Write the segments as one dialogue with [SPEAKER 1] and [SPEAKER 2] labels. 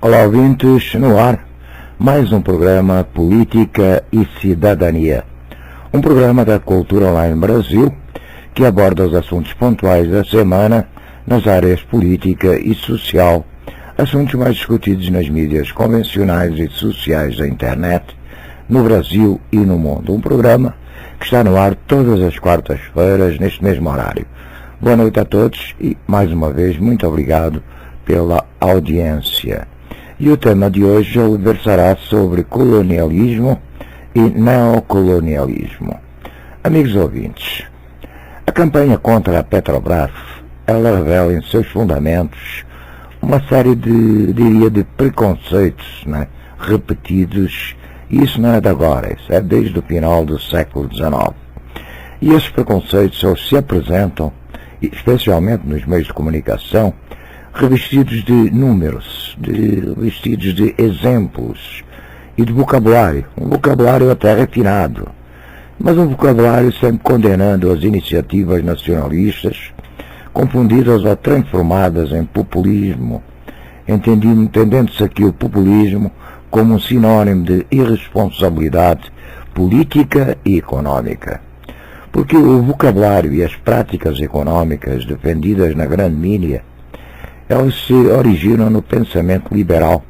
[SPEAKER 1] Olá, ouvintes, no ar, mais um programa Política e Cidadania. Um programa da Cultura Online Brasil que aborda os assuntos pontuais da semana nas áreas política e social, assuntos mais discutidos nas mídias convencionais e sociais da internet, no Brasil e no mundo. Um programa que está no ar todas as quartas-feiras, neste mesmo horário. Boa noite a todos e, mais uma vez, muito obrigado pela audiência. E o tema de hoje versará sobre colonialismo e neocolonialismo. Amigos ouvintes, a campanha contra a Petrobras, ela revela em seus fundamentos uma série de preconceitos, repetidos, e isso não é de agora, isso é desde o final do século XIX. E esses preconceitos eles se apresentam, especialmente nos meios de comunicação, revestidos de números, revestidos de exemplos e de vocabulário, um vocabulário até refinado, mas um vocabulário sempre condenando as iniciativas nacionalistas, confundidas ou transformadas em populismo, entendendo-se aqui o populismo como um sinônimo de irresponsabilidade política e econômica. Porque o vocabulário e as práticas econômicas defendidas na grande mídia, elas se originam no pensamento liberal,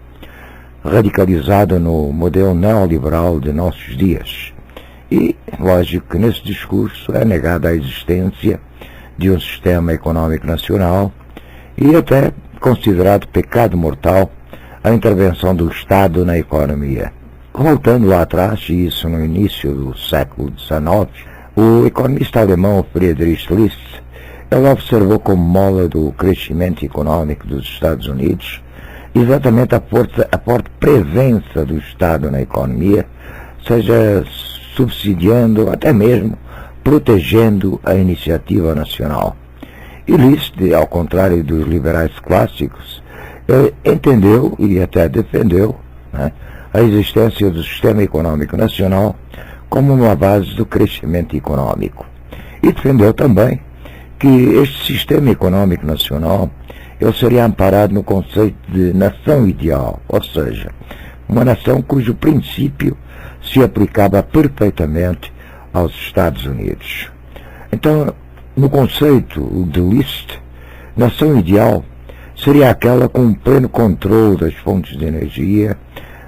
[SPEAKER 1] radicalizado no modelo neoliberal de nossos dias. E, lógico que nesse discurso é negada a existência de um sistema econômico nacional e até considerado pecado mortal a intervenção do Estado na economia. Voltando lá atrás, e isso no início do século XIX, o economista alemão Friedrich List, ele observou como mola do crescimento econômico dos Estados Unidos exatamente a forte presença do Estado na economia, seja subsidiando, até mesmo protegendo a iniciativa nacional. E List, ao contrário dos liberais clássicos, entendeu e até defendeu a existência do sistema econômico nacional como uma base do crescimento econômico. E defendeu também que este sistema econômico nacional ele seria amparado no conceito de nação ideal, ou seja, uma nação cujo princípio se aplicava perfeitamente aos Estados Unidos. Então, no conceito de List, nação ideal seria aquela com um pleno controle das fontes de energia,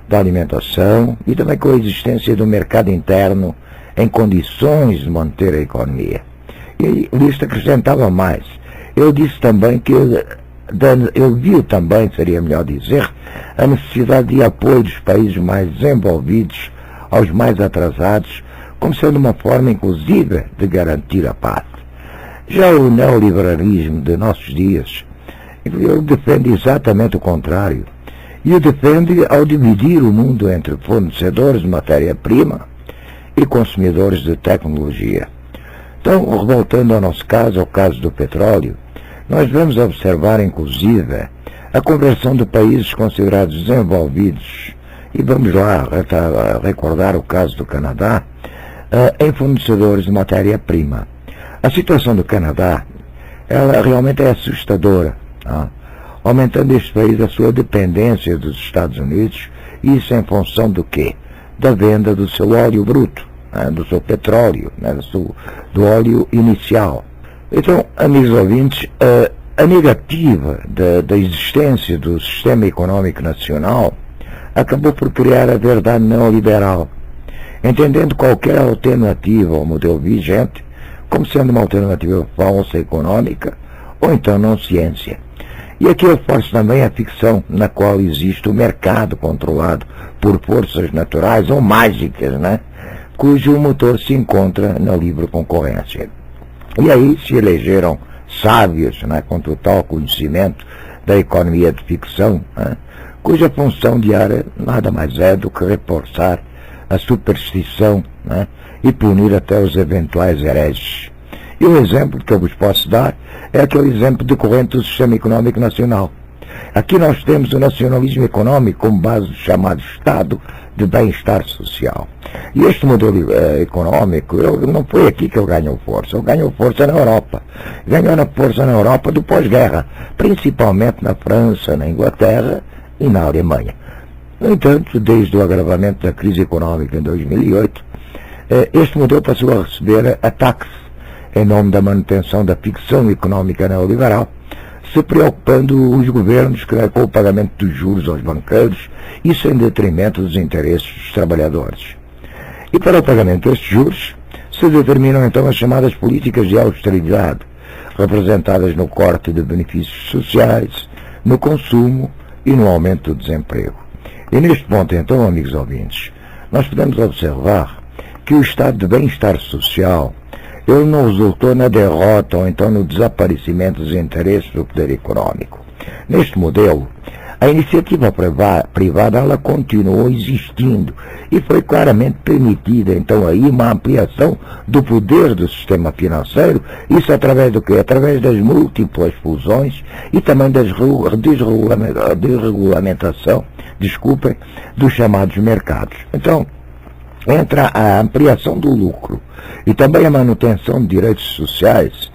[SPEAKER 1] da alimentação e também com a existência do mercado interno em condições de manter a economia. E List acrescentava mais. Ele disse também que ele viu também, seria melhor dizer, a necessidade de apoio dos países mais desenvolvidos aos mais atrasados, como sendo uma forma, inclusive, de garantir a paz. Já o neoliberalismo de nossos dias, ele defende exatamente o contrário. E o defende ao dividir o mundo entre fornecedores de matéria-prima e consumidores de tecnologia. Então, voltando ao nosso caso, ao caso do petróleo, nós devemos observar, inclusive, a conversão de países considerados desenvolvidos, e vamos lá recordar o caso do Canadá, em fornecedores de matéria-prima. A situação do Canadá, ela realmente é assustadora, aumentando este país a sua dependência dos Estados Unidos, e isso em função do quê? Da venda do seu óleo bruto, do seu petróleo, do óleo inicial. Então, amigos ouvintes, a negativa da existência do sistema econômico nacional acabou por criar a verdade neoliberal, entendendo qualquer alternativa ao modelo vigente como sendo uma alternativa falsa econômica ou então não ciência. E aqui eu faço também a ficção na qual existe o mercado controlado por forças naturais ou mágicas, cujo motor se encontra na livre concorrência. E aí se elegeram sábios, com total conhecimento da economia de ficção, cuja função diária nada mais é do que reforçar a superstição e punir até os eventuais hereges. E o exemplo que eu vos posso dar é aquele exemplo decorrente do sistema econômico nacional. Aqui nós temos o nacionalismo econômico como base do chamado Estado de bem-estar social. E este modelo econômico, não foi aqui que ele ganhou força. Ele ganhou força na Europa. Ganhou força na Europa do pós-guerra, principalmente na França, na Inglaterra e na Alemanha. No entanto, desde o agravamento da crise econômica em 2008, este modelo passou a receber ataques em nome da manutenção da ficção econômica neoliberal, se preocupando os governos com o pagamento dos juros aos banqueiros, isso em detrimento dos interesses dos trabalhadores. E para o pagamento destes juros, se determinam então as chamadas políticas de austeridade, representadas no corte de benefícios sociais, no consumo e no aumento do desemprego. E neste ponto, então, amigos ouvintes, nós podemos observar que o estado de bem-estar social ele não resultou na derrota ou então no desaparecimento dos interesses do poder econômico. Neste modelo, a iniciativa privada ela continuou existindo e foi claramente permitida, então, aí uma ampliação do poder do sistema financeiro, isso através do quê? Através das múltiplas fusões e também da desregulamentação, dos chamados mercados. Então, entre a ampliação do lucro e também a manutenção de direitos sociais,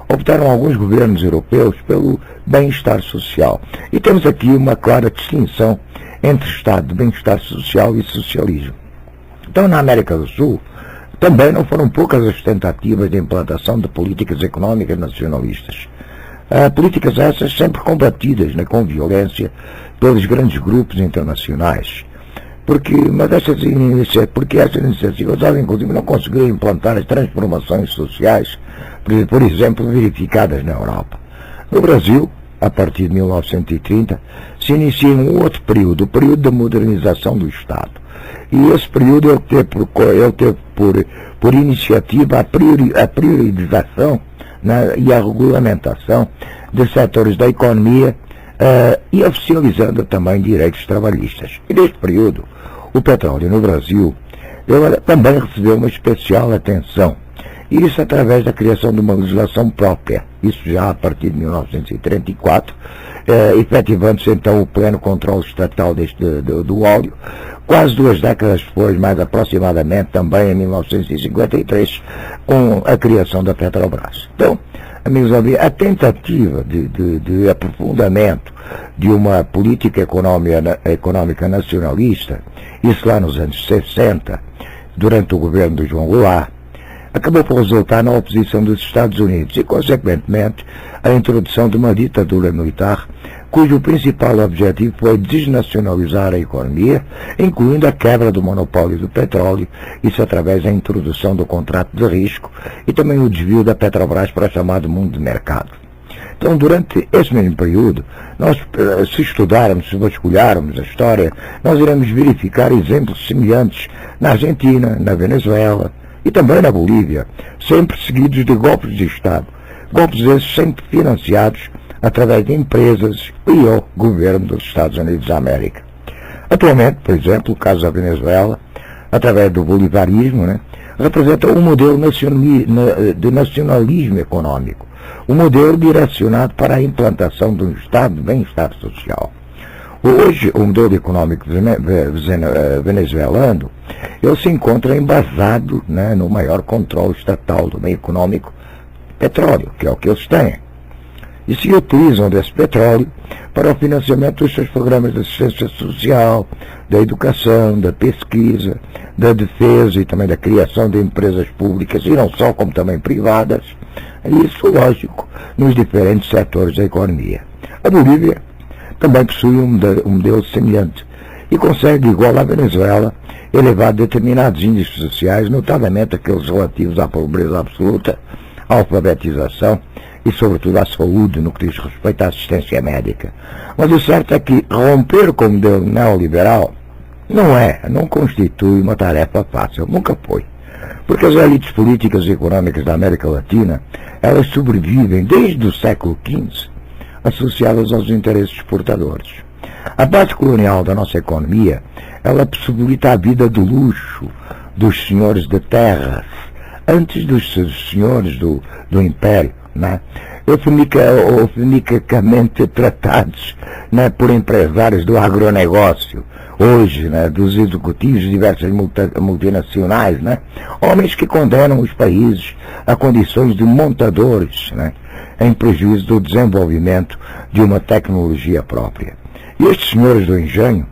[SPEAKER 1] optaram alguns governos europeus pelo bem-estar social. E temos aqui uma clara distinção entre estado de bem-estar social e socialismo. Então, na América do Sul, também não foram poucas as tentativas de implantação de políticas econômicas nacionalistas. Políticas essas sempre combatidas com violência pelos grandes grupos internacionais. Porque essas iniciativas, inclusive, não conseguiram implantar as transformações sociais, por exemplo, verificadas na Europa. No Brasil, a partir de 1930, se inicia um outro período, o período da modernização do Estado. E esse período ele teve por iniciativa a priorização e a regulamentação de setores da economia e oficializando também direitos trabalhistas. E neste período, o petróleo no Brasil também recebeu uma especial atenção. E isso através da criação de uma legislação própria. Isso já a partir de 1934, efetivando-se então o pleno controle estatal do óleo. Quase 2 décadas depois, mais aproximadamente, também em 1953, com a criação da Petrobras. Então, amigos, a tentativa de aprofundamento de uma política econômica nacionalista, isso lá nos anos 60, durante o governo do João Goulart, acabou por resultar na oposição dos Estados Unidos e, consequentemente, a introdução de uma ditadura militar, cujo principal objetivo foi desnacionalizar a economia, incluindo a quebra do monopólio do petróleo, isso através da introdução do contrato de risco e também o desvio da Petrobras para o chamado mundo de mercado. Então, durante esse mesmo período, nós, se estudarmos, se vasculharmos a história, nós iremos verificar exemplos semelhantes na Argentina, na Venezuela e também na Bolívia, sempre seguidos de golpes de Estado. Golpes esses sempre financiados através de empresas e o governo dos Estados Unidos da América. Atualmente, por exemplo, o caso da Venezuela, através do bolivarismo, representa um modelo de nacionalismo econômico, um modelo direcionado para a implantação de um estado de bem-estar social. Hoje, o modelo econômico venezuelano, ele se encontra embasado no maior controle estatal do meio econômico, petróleo, que é o que eles têm. E se utilizam desse petróleo para o financiamento dos seus programas de assistência social, da educação, da pesquisa, da defesa e também da criação de empresas públicas, e não só, como também privadas, isso, lógico, nos diferentes setores da economia. A Bolívia também possui um modelo semelhante e consegue, igual à Venezuela, elevar determinados índices sociais, notadamente aqueles relativos à pobreza absoluta, à alfabetização e, sobretudo, à saúde, no que diz respeito à assistência médica. Mas o certo é que romper com o modelo neoliberal não constitui uma tarefa fácil, nunca foi. Porque as elites políticas e econômicas da América Latina, elas sobrevivem desde o século XV, associadas aos interesses exportadores. A base colonial da nossa economia, ela possibilita a vida do luxo dos senhores de terras, antes dos senhores do império, eufemicamente tratados por empresários do agronegócio, hoje, dos executivos de diversas multinacionais, homens que condenam os países a condições de montadores, em prejuízo do desenvolvimento de uma tecnologia própria. E estes senhores do engenho,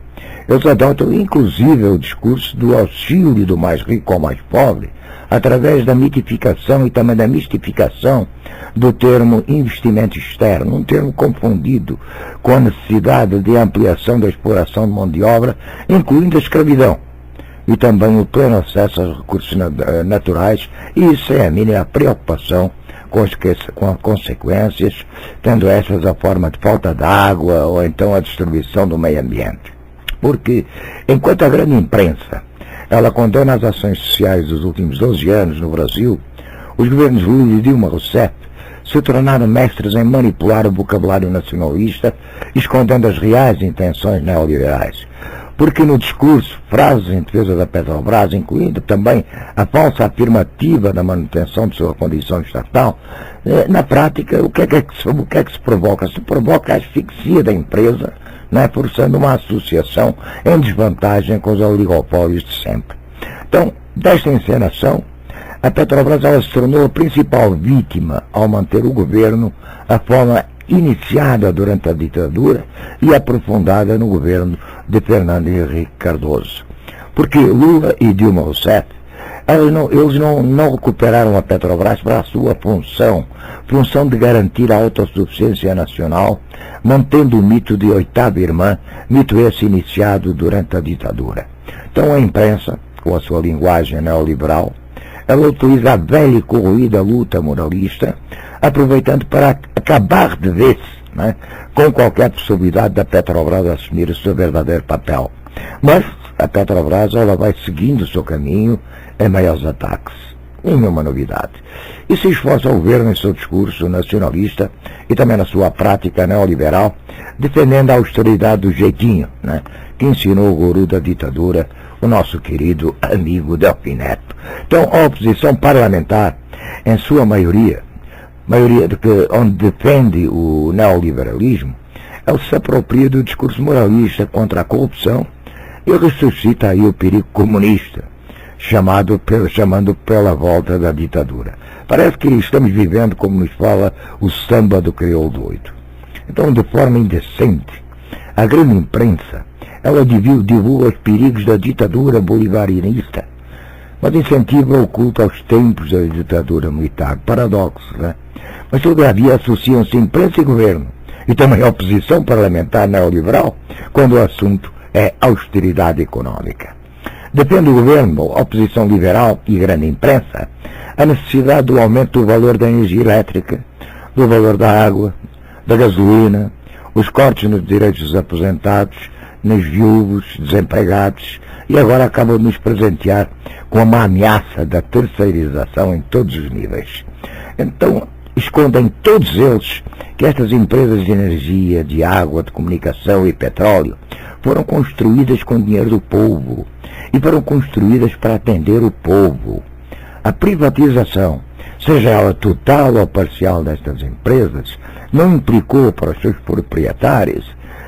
[SPEAKER 1] eles adotam inclusive o discurso do auxílio do mais rico ao mais pobre, através da mitificação e também da mistificação do termo investimento externo, um termo confundido com a necessidade de ampliação da exploração de mão de obra, incluindo a escravidão, e também o pleno acesso aos recursos naturais, e sem a mínima preocupação com as consequências, tendo essas a forma de falta de água ou então a destruição do meio ambiente. Porque, enquanto a grande imprensa ela condena as ações sociais dos últimos 12 anos no Brasil, os governos Lula e Dilma Rousseff se tornaram mestres em manipular o vocabulário nacionalista, escondendo as reais intenções neoliberais. Porque no discurso, frases em defesa da Petrobras, incluindo também a falsa afirmativa da manutenção de sua condição estatal, na prática, o que é que se provoca? Se provoca a asfixia da empresa, forçando uma associação em desvantagem com os oligopólios de sempre. Então, desta encenação, a Petrobras ela se tornou a principal vítima ao manter o governo a forma iniciada durante a ditadura e aprofundada no governo de Fernando Henrique Cardoso. Porque Lula e Dilma Rousseff, eles não recuperaram a Petrobras para a sua função de garantir a autossuficiência nacional, mantendo o mito de oitava irmã, mito esse iniciado durante a ditadura. Então a imprensa, com a sua linguagem neoliberal, ela utiliza a velha e corroída luta moralista, aproveitando para acabar de vez com qualquer possibilidade da Petrobras assumir o seu verdadeiro papel. Mas a Petrobras ela vai seguindo o seu caminho em meio aos ataques. Nenhuma novidade. E se esforça o governo em seu discurso nacionalista e também na sua prática neoliberal, defendendo a austeridade do jeitinho, que ensinou o guru da ditadura, o nosso querido amigo Delfim Neto. Então, a oposição parlamentar, em sua maioria onde defende o neoliberalismo, ela se apropria do discurso moralista contra a corrupção e ressuscita aí o perigo comunista, chamando pela volta da ditadura. Parece que estamos vivendo, como nos fala o samba do crioulo doido. Então, de forma indecente, a grande imprensa, ela divulga os perigos da ditadura bolivarianista, mas incentiva o culto aos tempos da ditadura militar. Paradoxo, Mas, todavia, associam-se imprensa e governo, e também a oposição parlamentar neoliberal, quando o assunto é austeridade econômica. Depende do governo, a oposição liberal e grande imprensa, a necessidade do aumento do valor da energia elétrica, do valor da água, da gasolina, os cortes nos direitos dos aposentados, nos viúvos, desempregados, e agora acabam de nos presentear com uma ameaça da terceirização em todos os níveis. Então, escondem todos eles que estas empresas de energia, de água, de comunicação e petróleo foram construídas com dinheiro do povo e foram construídas para atender o povo. A privatização, seja ela total ou parcial destas empresas, não implicou para os seus proprietários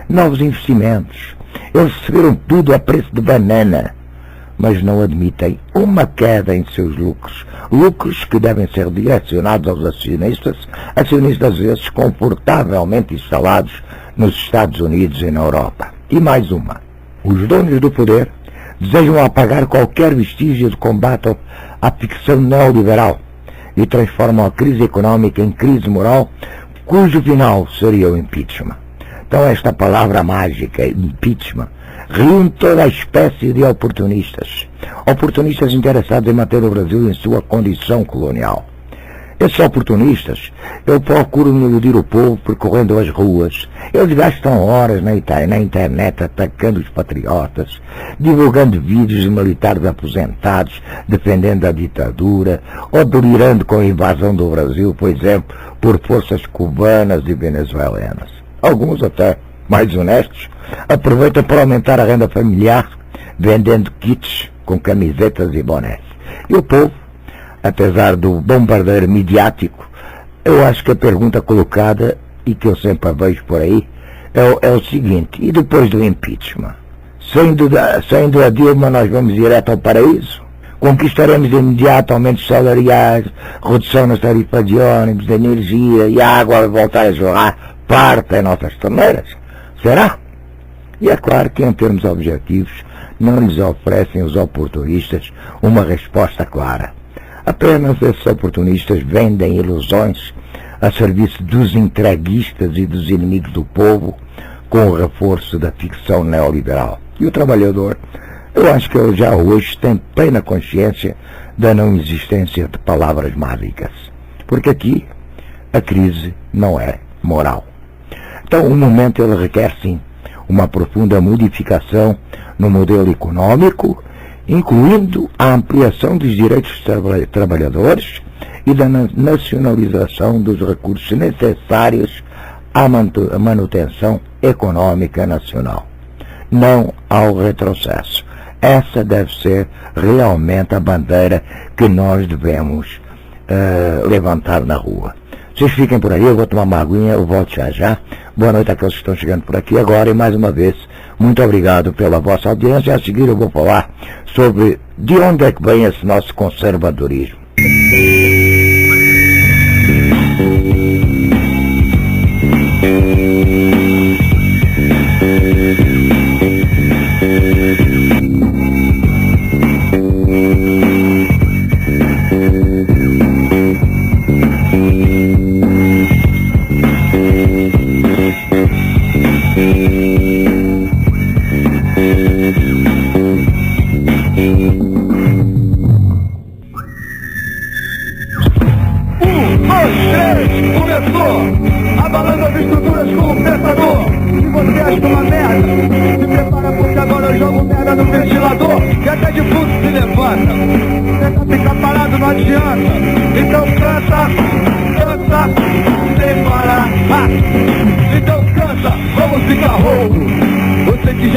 [SPEAKER 1] novos investimentos. Eles receberam tudo a preço de banana, mas não admitem uma queda em seus lucros que devem ser direcionados aos acionistas às vezes confortavelmente instalados nos Estados Unidos e na Europa. E mais uma, os donos do poder desejam apagar qualquer vestígio de combate à ficção neoliberal e transformam a crise econômica em crise moral, cujo final seria o impeachment. Então esta palavra mágica, impeachment, reúne toda a espécie de oportunistas interessados em manter o Brasil em sua condição colonial. Esses oportunistas, eles procuram iludir o povo percorrendo as ruas. Eles gastam horas na internet atacando os patriotas, divulgando vídeos de militares aposentados, defendendo a ditadura, ou delirando com a invasão do Brasil, por exemplo, por forças cubanas e venezuelanas. Alguns até mais honestos aproveitam para aumentar a renda familiar, vendendo kits com camisetas e bonés. E o povo, apesar do bombardeio midiático, eu acho que a pergunta colocada, e que eu sempre vejo por aí, é o seguinte: e depois do impeachment? Saindo a Dilma, nós vamos direto ao paraíso? Conquistaremos de imediato aumentos salariais, redução nas tarifas de ônibus, de energia, e a água vai voltar a jorrar parte em nossas torneiras? Será? E é claro que, em termos objetivos, não lhes oferecem os oportunistas uma resposta clara. Apenas esses oportunistas vendem ilusões a serviço dos entreguistas e dos inimigos do povo, com o reforço da ficção neoliberal. E o trabalhador, eu acho que ele já hoje tem plena consciência da não existência de palavras mágicas. Porque aqui a crise não é moral. Então, o momento ele requer, sim, uma profunda modificação no modelo econômico, incluindo a ampliação dos direitos dos trabalhadores e da nacionalização dos recursos necessários à manutenção econômica nacional. Não ao retrocesso. Essa deve ser realmente a bandeira que nós devemos levantar na rua. Vocês fiquem por aí, eu vou tomar uma aguinha, eu volto já. Boa noite àqueles que estão chegando por aqui agora e mais uma vez, muito obrigado pela vossa audiência. A seguir eu vou falar sobre de onde é que vem esse nosso conservadorismo.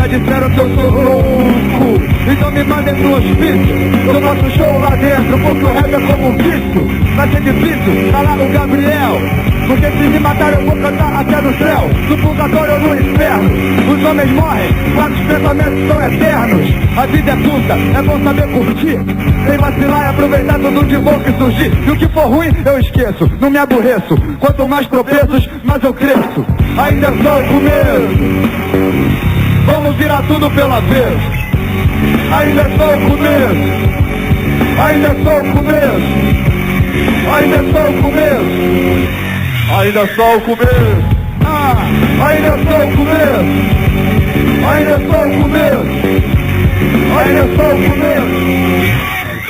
[SPEAKER 2] Disseram que eu sou louco, então me mandem pro hospício do nosso show lá dentro, porque o rap é como um vício. Vai ser difícil calar o Gabriel, porque se me matar eu vou cantar até no céu, no purgatório ou no inferno. Os homens morrem, mas os pensamentos são eternos. A vida é curta, é bom saber curtir, sem vacilar e aproveitar tudo de bom que surgir. E o que for ruim eu esqueço, não me aborreço. Quanto mais tropeços, mais eu cresço. Ainda é só o começo, vamos virar tudo pela vez. Ainda é só o começo, ainda é só o começo, ainda é só o começo, ainda é só o começo, ainda é só o começo, ainda é só o começo, ainda é só o começo,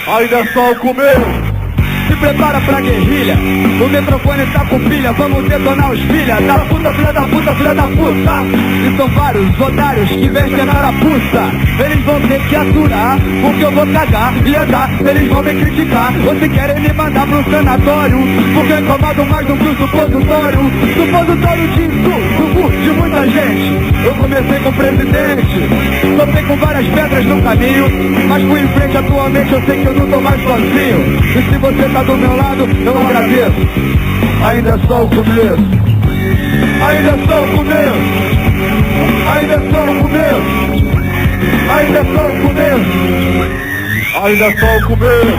[SPEAKER 2] ainda é só o começo. Se prepara pra guerrilha, o microfone tá com pilha, vamos detonar os filha da puta, filha da puta, filha da puta. E são vários otários que vestem a carapuça. Eles vão ter que aturar, porque eu vou cagar e andar. Eles vão me criticar, ou se querem me mandar pro sanatório, porque eu incomodo mais do que o supositório. Supositório de insulto de muita gente. Eu comecei com o presidente, topei com várias pedras no caminho, mas fui em frente. Atualmente eu sei que eu não tô mais sozinho. E se você tá do meu lado, eu agradeço. Ainda é só o começo, ainda é só o começo, ainda é só o começo, ainda é só o começo, ainda é só o começo,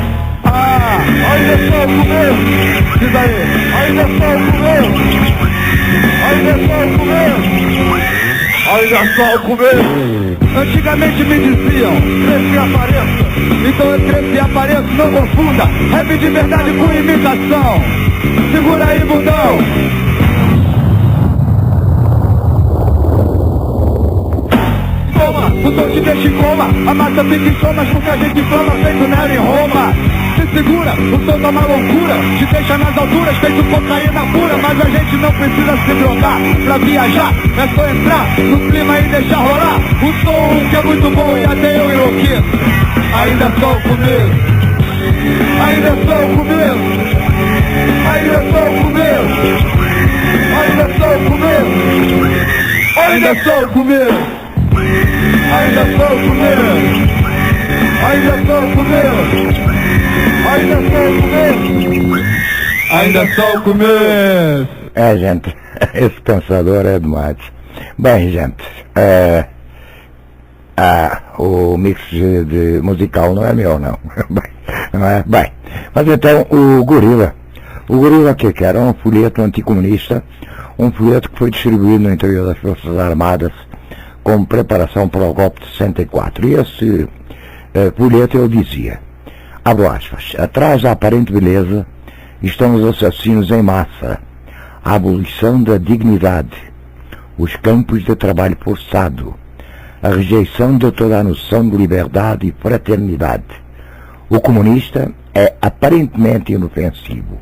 [SPEAKER 2] ainda é só o começo. Diz aí, ainda é só o começo, ainda é só o começo, ainda é só o começo. Antigamente me diziam, cresce e apareça. Então eu cresci e apareço, não confunda rap de verdade com imitação. Segura aí, bundão. Toma, o som te deixa em coma, a massa fica em somas porque a gente inflama feito Nero em Roma. Se segura, o som tá uma loucura, te deixa nas alturas feito cocaína pura. Mas a gente não precisa se drogar pra viajar, é só entrar no clima e deixar rolar o som que é muito bom e até eu enlouqueço. Ainda é só o começo, ainda é só o começo, ainda é só o começo, ainda é só o começo, ainda é só o começo, ainda é só o começo, ainda é só o começo, ainda é só o começo, ainda é só o começo.
[SPEAKER 1] Gente, esse pensador é demais. Bem, gente, o mix de musical não é meu, não. Não é? Bem, mas então o Gorila que era um folheto anticomunista, um folheto que foi distribuído no interior das Forças Armadas como preparação para o golpe de 64. E esse folheto ele dizia, abro aspas, atrás da aparente beleza estão os assassinos em massa, a abolição da dignidade, os campos de trabalho forçado, a rejeição de toda a noção de liberdade e fraternidade. O comunista é aparentemente inofensivo.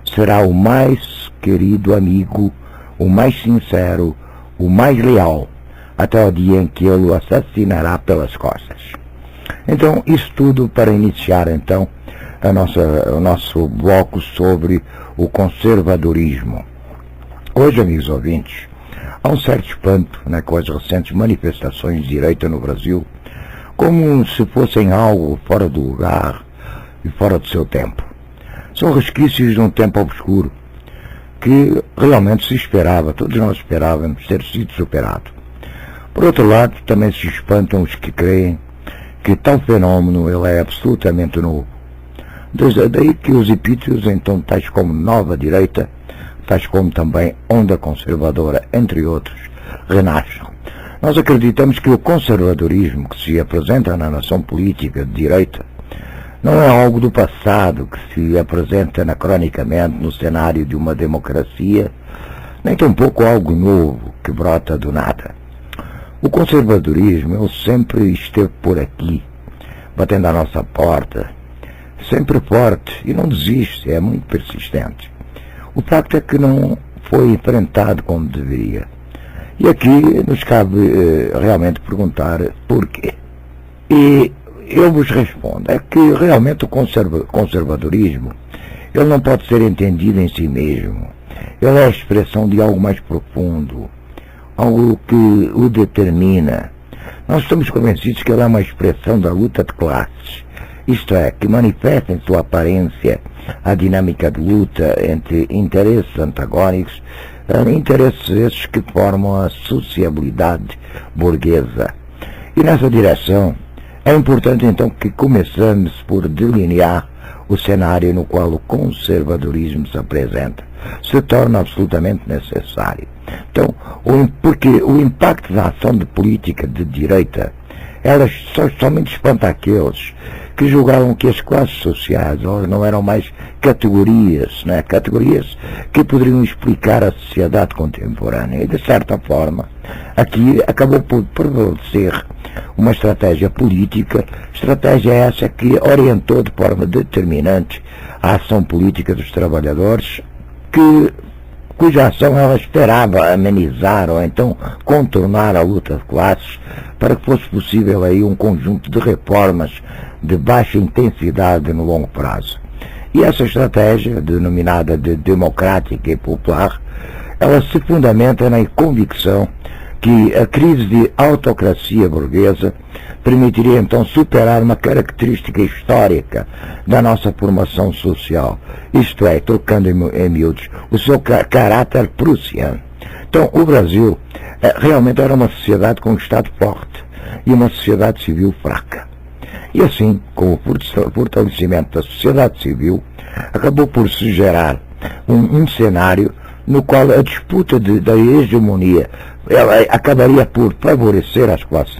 [SPEAKER 1] Será o mais querido amigo, o mais sincero, o mais leal, até o dia em que ele o assassinará pelas costas. Então, isso tudo para iniciar, então, o nosso bloco sobre o conservadorismo. Hoje, amigos ouvintes, há um certo espanto com as recentes manifestações de direita no Brasil, como se fossem algo fora do lugar e fora do seu tempo. São resquícios de um tempo obscuro, que realmente se esperava, todos nós esperávamos ter sido superado. Por outro lado, também se espantam os que creem que tal fenômeno ele é absolutamente novo. Daí que os epítetos, então, tais como nova direita, tais como também onda conservadora, entre outros, renascem. Nós acreditamos que o conservadorismo que se apresenta na nação política de direita não é algo do passado que se apresenta anacronicamente no cenário de uma democracia, nem tampouco algo novo que brota do nada. O conservadorismo ele sempre esteve por aqui, batendo à nossa porta, sempre forte e não desiste, é muito persistente. O facto é que não foi enfrentado como deveria. E aqui nos cabe realmente perguntar porquê. E eu vos respondo, é que realmente o conservadorismo ele não pode ser entendido em si mesmo. Ele é a expressão de algo mais profundo, algo que o determina. Nós estamos convencidos que ele é uma expressão da luta de classes, isto é, que manifesta em sua aparência a dinâmica de luta entre interesses antagônicos, interesses esses que formam a sociabilidade burguesa. E nessa direção, é importante então que começamos por delinear o cenário no qual o conservadorismo se apresenta. Se torna absolutamente necessário. Então, porque o impacto da ação de política de direita, ela somente espanta aqueles que julgavam que as classes sociais não eram mais categorias, categorias que poderiam explicar a sociedade contemporânea. E, de certa forma, aqui acabou por prevalecer uma estratégia política, estratégia essa que orientou de forma determinante a ação política dos trabalhadores, cuja ação ela esperava amenizar ou então contornar a luta de classes para que fosse possível aí um conjunto de reformas de baixa intensidade no longo prazo. E essa estratégia, denominada de democrática e popular, ela se fundamenta na convicção que a crise de autocracia burguesa permitiria então superar uma característica histórica da nossa formação social, isto é, trocando em miúdos, o seu caráter prussiano. Então, o Brasil realmente era uma sociedade com um Estado forte e uma sociedade civil fraca. E assim, com o fortalecimento da sociedade civil, acabou por se gerar um cenário no qual a disputa da hegemonia ela acabaria por favorecer as classes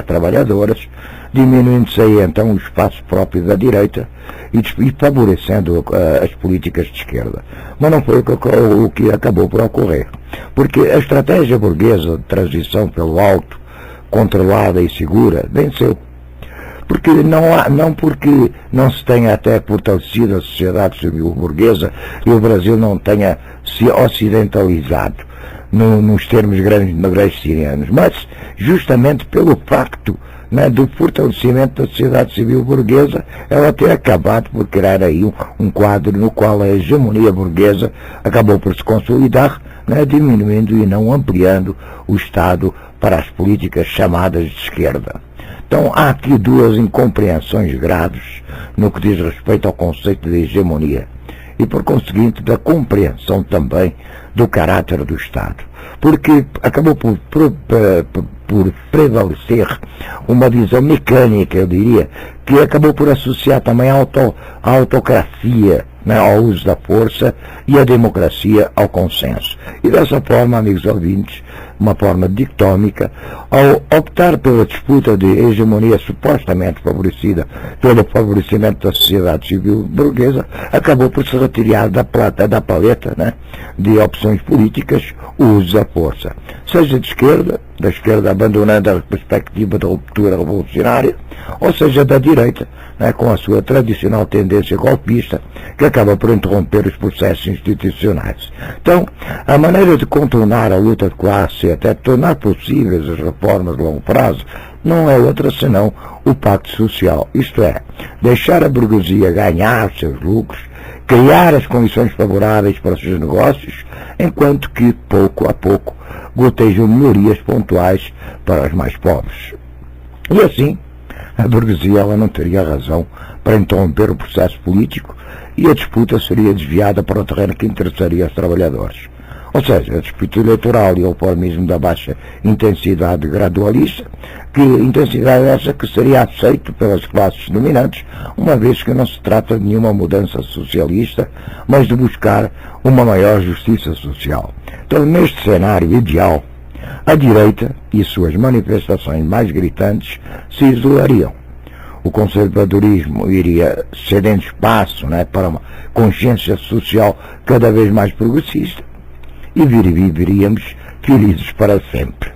[SPEAKER 1] trabalhadoras, diminuindo-se aí então o espaço próprio da direita e favorecendo as políticas de esquerda. Mas não foi o que acabou por ocorrer, porque a estratégia burguesa de transição pelo alto, controlada e segura, venceu. Porque não porque não se tenha até fortalecido a sociedade civil burguesa e o Brasil não tenha se ocidentalizado nos termos gracianos, mas justamente pelo facto do fortalecimento da sociedade civil burguesa, ela ter acabado por criar aí um quadro no qual a hegemonia burguesa acabou por se consolidar, diminuindo e não ampliando o Estado para as políticas chamadas de esquerda. Então, há aqui duas incompreensões graves no que diz respeito ao conceito de hegemonia e, por conseguinte, da compreensão também do caráter do Estado. Porque acabou por prevalecer uma visão mecânica, eu diria, que acabou por associar também a autocracia, né, ao uso da força, e a democracia ao consenso. E dessa forma, amigos ouvintes, uma forma dictômica, ao optar pela disputa de hegemonia supostamente favorecida pelo favorecimento da sociedade civil burguesa, acabou por se retirar da paleta, né, de opções políticas o uso da força. Seja de esquerda, da esquerda abandonando a perspectiva da ruptura revolucionária, ou seja da direita, né, com a sua tradicional tendência golpista, que acaba por interromper os processos institucionais. Então, a maneira de contornar a luta de classe e até tornar possíveis as reformas de longo prazo não é outra senão o pacto social, isto é, deixar a burguesia ganhar seus lucros, criar as condições favoráveis para os seus negócios, enquanto que, pouco a pouco, gotejam melhorias pontuais para os mais pobres. E assim, a burguesia ela não teria razão para interromper o processo político e a disputa seria desviada para o terreno que interessaria aos trabalhadores. Ou seja, a disputa eleitoral e o reformismo da baixa intensidade gradualista, que intensidade essa que seria aceita pelas classes dominantes, uma vez que não se trata de nenhuma mudança socialista, mas de buscar uma maior justiça social. Então, neste cenário ideal, a direita e suas manifestações mais gritantes se isolariam. O conservadorismo iria cedendo espaço, né, para uma consciência social cada vez mais progressista e viveríamos felizes para sempre.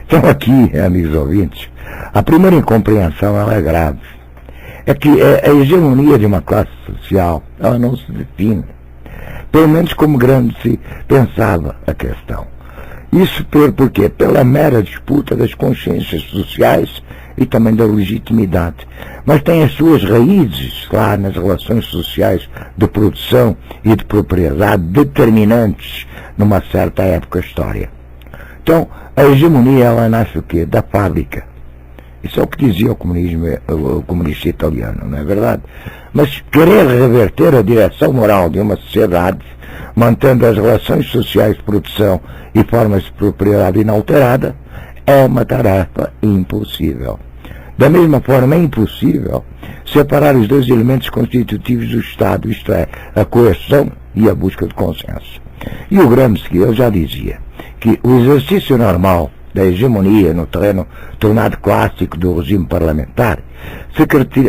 [SPEAKER 1] Então aqui, amigos ouvintes, a primeira incompreensão ela é grave. É que a hegemonia de uma classe social ela não se define, pelo menos como grande se pensava a questão. Isso por quê? Pela mera disputa das consciências sociais e também da legitimidade. Mas tem as suas raízes lá nas relações sociais de produção e de propriedade determinantes numa certa época histórica. Então, a hegemonia ela nasce o quê? Da fábrica. Isso é o que dizia o comunista italiano, não é verdade? Mas querer reverter a direção moral de uma sociedade, mantendo as relações sociais de produção e formas de propriedade inalterada, é uma tarefa impossível. Da mesma forma, é impossível separar os dois elementos constitutivos do Estado, isto é, a coerção e a busca de consenso. E o Gramsci, eu já dizia, que o exercício normal da hegemonia no terreno tornado clássico do regime parlamentar se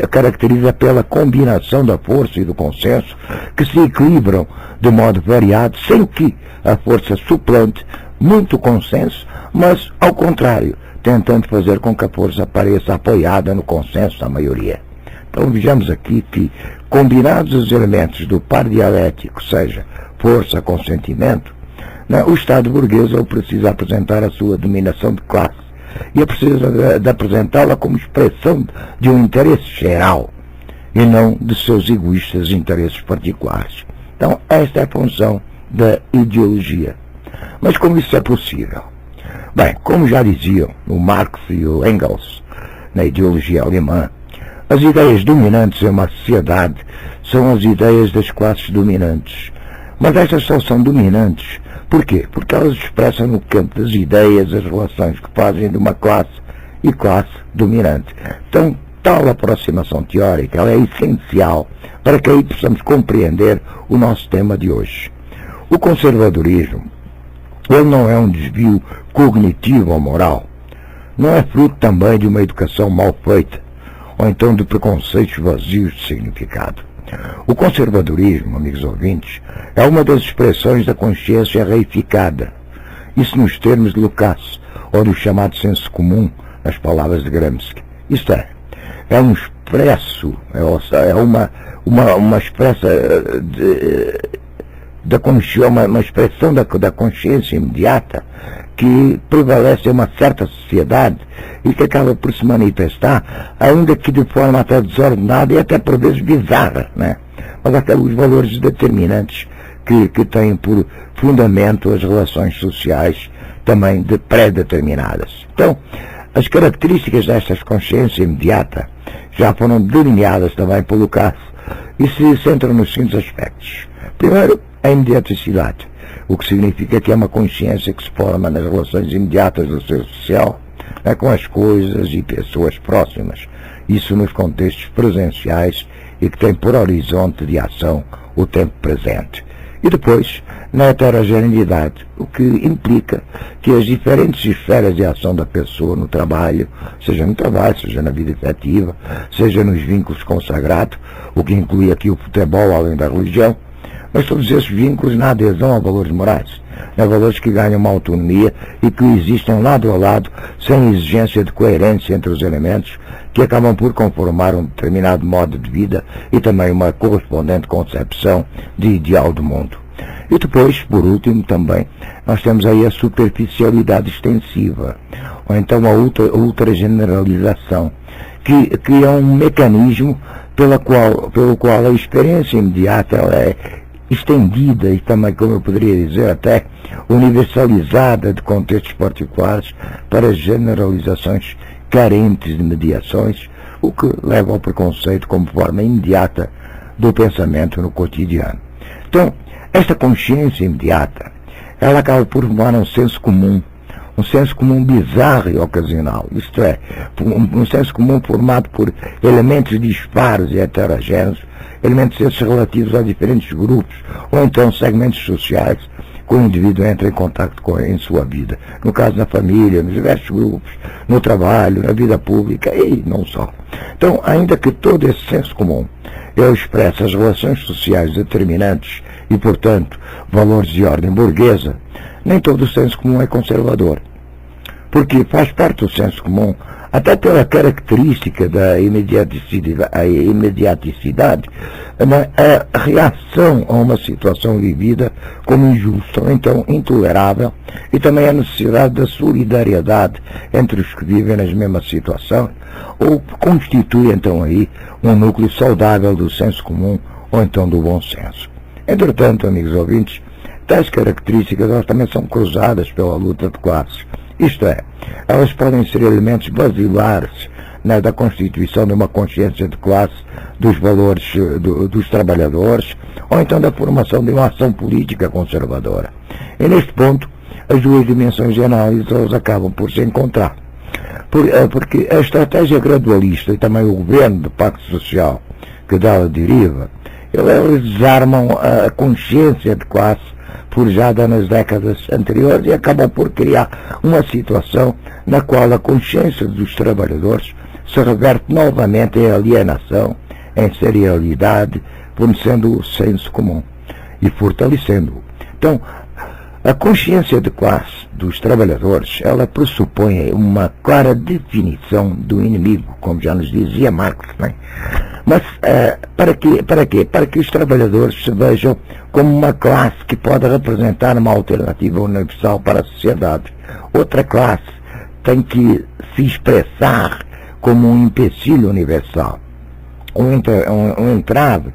[SPEAKER 1] caracteriza pela combinação da força e do consenso que se equilibram de modo variado, sem que a força suplante muito consenso, mas, ao contrário, tentando fazer com que a força pareça apoiada no consenso da maioria. Então vejamos aqui que, combinados os elementos do par dialético, seja força, consentimento, né, o Estado burguês precisa apresentar a sua dominação de classe e é preciso de apresentá-la como expressão de um interesse geral e não de seus egoístas interesses particulares. Então esta é a função da ideologia. Mas como isso é possível? Bem, como já diziam o Marx e o Engels na ideologia alemã, as ideias dominantes em uma sociedade são as ideias das classes dominantes. Mas estas só são dominantes. Por quê? Porque elas expressam no campo das ideias as relações que fazem de uma classe e classe dominante. Então, tal aproximação teórica ela é essencial para que aí possamos compreender o nosso tema de hoje. O conservadorismo, ele não é um desvio cognitivo ou moral. Não é fruto também de uma educação mal feita, ou então de preconceitos vazios de significado. O conservadorismo, amigos ouvintes, é uma das expressões da consciência reificada. Isso nos termos de Lukács, ou do chamado senso comum, nas palavras de Gramsci. Isto é um expresso, é uma expressa da consciência, uma expressão da consciência imediata que prevalece em uma certa sociedade e que acaba por se manifestar, ainda que de forma até desordenada e até por vezes bizarra, né? Mas aqueles valores determinantes que têm por fundamento as relações sociais também pré-determinadas. Então, as características destas consciências imediata já foram delineadas também por Lukács e se centram nos seguintes aspectos. Primeiro, a imediaticidade, o que significa que é uma consciência que se forma nas relações imediatas do ser social, né, com as coisas e pessoas próximas, isso nos contextos presenciais e que tem por horizonte de ação o tempo presente. E depois, na heterogeneidade, o que implica que as diferentes esferas de ação da pessoa no trabalho, seja na vida efetiva, seja nos vínculos consagrados, o que inclui aqui o futebol além da religião, mas todos esses vínculos na adesão a valores morais, a valores que ganham uma autonomia e que existem lado a lado, sem exigência de coerência entre os elementos, que acabam por conformar um determinado modo de vida e também uma correspondente concepção de ideal do mundo. E depois, por último, também, nós temos aí a superficialidade extensiva, ou então a ultrageneralização, que é um mecanismo pelo qual a experiência imediata ela é estendida e também, como eu poderia dizer, até universalizada de contextos particulares para generalizações carentes de mediações, o que leva ao preconceito como forma imediata do pensamento no cotidiano. Então, esta consciência imediata, ela acaba por formar um senso comum bizarro e ocasional, isto é, um senso comum formado por elementos dispares e heterogéneos, elementos esses relativos a diferentes grupos, ou então segmentos sociais, que o indivíduo entra em contato com em sua vida. No caso, na família, nos diversos grupos, no trabalho, na vida pública, e não só. Então, ainda que todo esse senso comum ele expressa as relações sociais determinantes e, portanto, valores de ordem burguesa, nem todo o senso comum é conservador. Porque faz parte do senso comum, até pela característica da imediaticidade, a reação a uma situação vivida como injusta ou então intolerável, e também a necessidade da solidariedade entre os que vivem nas mesmas situações, ou constitui então aí um núcleo saudável do senso comum ou então do bom senso. Entretanto, amigos ouvintes, tais características elas também são cruzadas pela luta de classes. Isto é, elas podem ser elementos basilares da constituição de uma consciência de classe, dos valores dos trabalhadores, ou então da formação de uma ação política conservadora. E neste ponto, as duas dimensões de análise elas acabam por se encontrar. Porque a estratégia gradualista e também o governo do Pacto Social que dela deriva, eles desarmam a consciência de classe forjada nas décadas anteriores e acabam por criar uma situação na qual a consciência dos trabalhadores se reverte novamente em alienação, em serialidade, fornecendo o senso comum e fortalecendo-o. Então, a consciência de classe dos trabalhadores, ela pressupõe uma clara definição do inimigo, como já nos dizia Marx, né? Mas para quê? Para que os trabalhadores se vejam como uma classe que pode representar uma alternativa universal para a sociedade. Outra classe tem que se expressar como um empecilho universal. Um entrave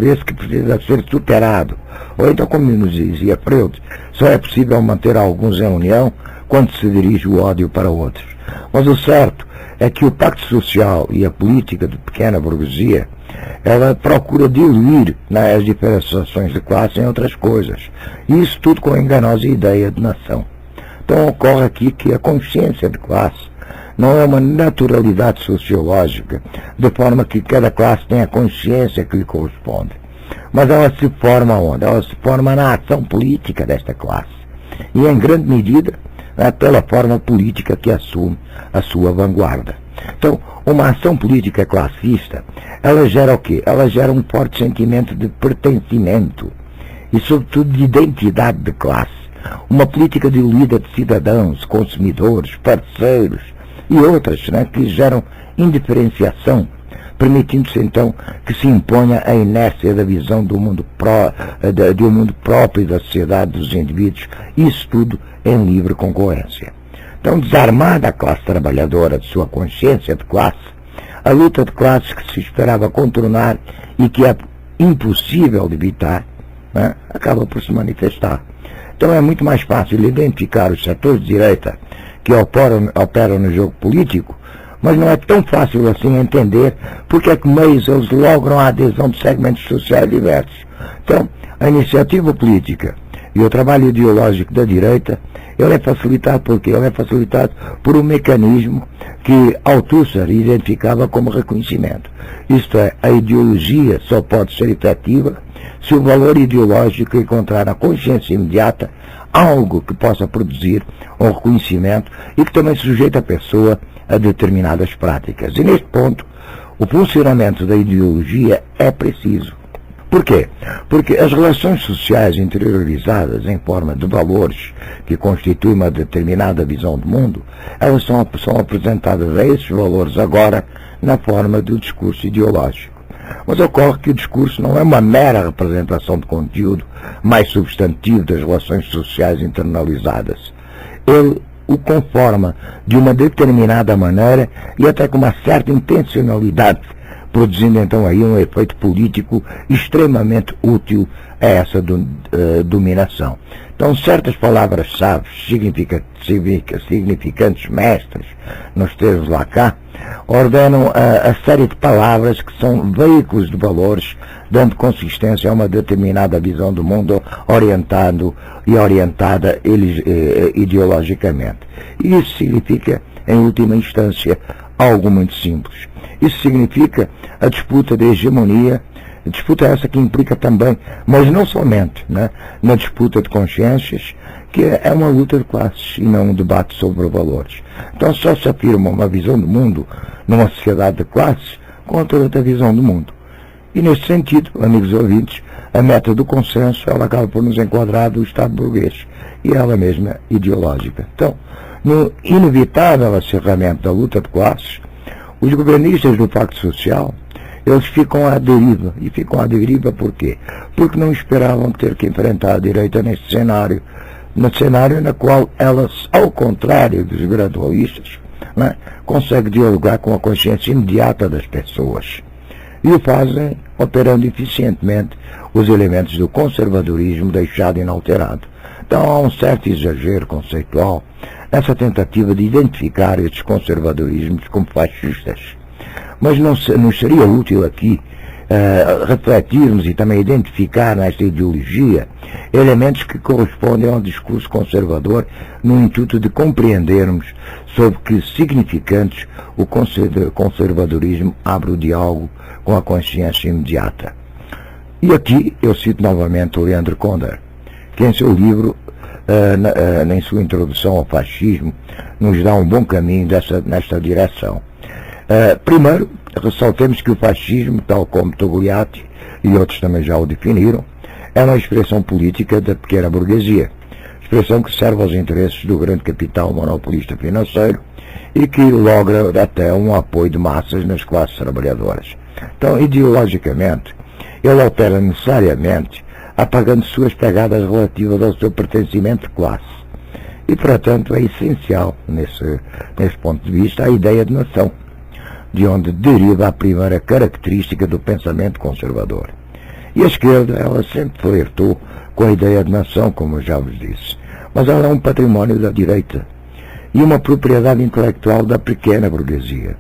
[SPEAKER 1] esse que precisa ser superado. Ou então, como nos dizia Freud, só é possível manter alguns em união quando se dirige o ódio para outros. Mas o certo é que o pacto social e a política de pequena burguesia, ela procura diluir as diferenciações de classe em outras coisas. E isso tudo com a enganosa ideia de nação. Então ocorre aqui que a consciência de classe não é uma naturalidade sociológica, de forma que cada classe tem a consciência que lhe corresponde. Mas ela se forma onde? Ela se forma na ação política desta classe. E em grande medida, pela forma política que assume a sua vanguarda. Então, uma ação política classista, ela gera o quê? Ela gera um forte sentimento de pertencimento e, sobretudo, de identidade de classe. Uma política diluída de cidadãos, consumidores, parceiros e outras, que geram indiferenciação, permitindo-se então que se imponha a inércia da visão do mundo próprio da sociedade dos indivíduos, isso tudo em livre concorrência. Então, desarmada a classe trabalhadora de sua consciência de classe, a luta de classes que se esperava contornar e que é impossível de evitar, acaba por se manifestar. Então é muito mais fácil identificar os setores de direita que operam no jogo político, mas não é tão fácil assim entender porque é que meios eles logram a adesão de segmentos sociais diversos. Então, a iniciativa política e E o trabalho ideológico da direita, ele é facilitado por quê? Ele é facilitado por um mecanismo que Althusser identificava como reconhecimento. Isto é, a ideologia só pode ser efetiva se o valor ideológico encontrar na consciência imediata algo que possa produzir um reconhecimento e que também sujeita a pessoa a determinadas práticas. E neste ponto, o funcionamento da ideologia é preciso. Por quê? Porque as relações sociais interiorizadas em forma de valores que constituem uma determinada visão do mundo, elas são apresentadas a esses valores agora na forma do discurso ideológico. Mas ocorre que o discurso não é uma mera representação de conteúdo mais substantivo das relações sociais internalizadas. Ele o conforma de uma determinada maneira e até com uma certa intencionalidade, produzindo então aí um efeito político extremamente útil a essa dominação. Então, certas palavras-chave, significantes mestres, nos termos lá cá, ordenam a série de palavras que são veículos de valores, dando consistência a uma determinada visão do mundo, orientada ideologicamente. E isso significa, em última instância, algo muito simples. Isso significa a disputa de hegemonia, disputa essa que implica também, mas não somente, né, na disputa de consciências, que é uma luta de classes e não um debate sobre valores. Então só se afirma uma visão do mundo numa sociedade de classes contra outra visão do mundo. E neste sentido, amigos ouvintes, a meta do consenso, ela acaba por nos enquadrar do Estado burguês e ela mesma ideológica. Então, no inevitável acirramento da luta de classes, os governistas do Pacto Social, eles ficam à deriva. E ficam à deriva por quê? Porque não esperavam ter que enfrentar a direita neste cenário, no cenário na qual elas, ao contrário dos gradualistas, né, conseguem dialogar com a consciência imediata das pessoas. E o fazem operando eficientemente os elementos do conservadorismo deixado inalterado. Então há um certo exagero conceitual nessa tentativa de identificar estes conservadorismos como fascistas. Mas não nos seria útil aqui refletirmos e também identificar nesta ideologia elementos que correspondem ao discurso conservador no intuito de compreendermos sobre que significantes o conservadorismo abre o diálogo com a consciência imediata. E aqui eu cito novamente o Leandro Kondor, que em seu livro, em sua introdução ao fascismo, nos dá um bom caminho nesta direção. Primeiro, ressaltemos que o fascismo, tal como Togliatti e outros também já o definiram, é uma expressão política da pequena burguesia, expressão que serve aos interesses do grande capital monopolista financeiro e que logra até um apoio de massas nas classes trabalhadoras. Então, ideologicamente, ele opera necessariamente apagando suas pegadas relativas ao seu pertencimento de classe. E, portanto, é essencial, nesse ponto de vista, a ideia de nação, de onde deriva a primeira característica do pensamento conservador. E a esquerda, ela sempre flertou com a ideia de nação, como eu já vos disse, mas ela é um património da direita e uma propriedade intelectual da pequena burguesia,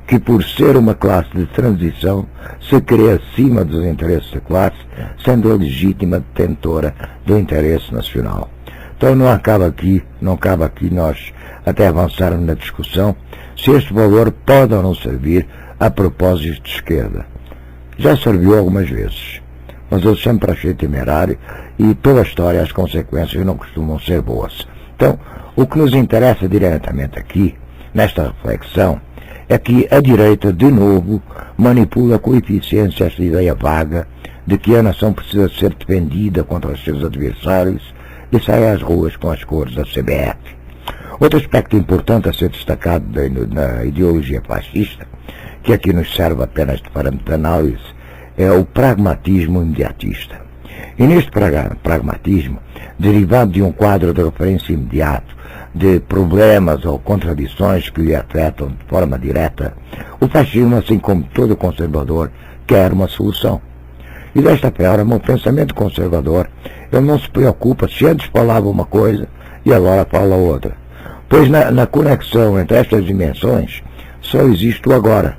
[SPEAKER 1] que por ser uma classe de transição se crê acima dos interesses da classe, sendo a legítima detentora do interesse nacional. Então não cabe aqui nós até avançarmos na discussão se este valor pode ou não servir a propósitos de esquerda. Já serviu algumas vezes, mas eu sempre achei temerário e pela história as consequências não costumam ser boas. Então, o que nos interessa diretamente aqui, nesta reflexão, é que a direita, de novo, manipula com eficiência esta ideia vaga de que a nação precisa ser defendida contra os seus adversários e sai às ruas com as cores da CBF. Outro aspecto importante a ser destacado na ideologia fascista, que aqui nos serve apenas de parâmetro de análise, é o pragmatismo imediatista. E neste pragmatismo, derivado de um quadro de referência imediato, de problemas ou contradições que lhe afetam de forma direta, o fascismo, assim como todo conservador, quer uma solução. E desta forma, o pensamento conservador, ele não se preocupa se antes falava uma coisa e agora fala outra. Pois na conexão entre estas dimensões, só existe o agora,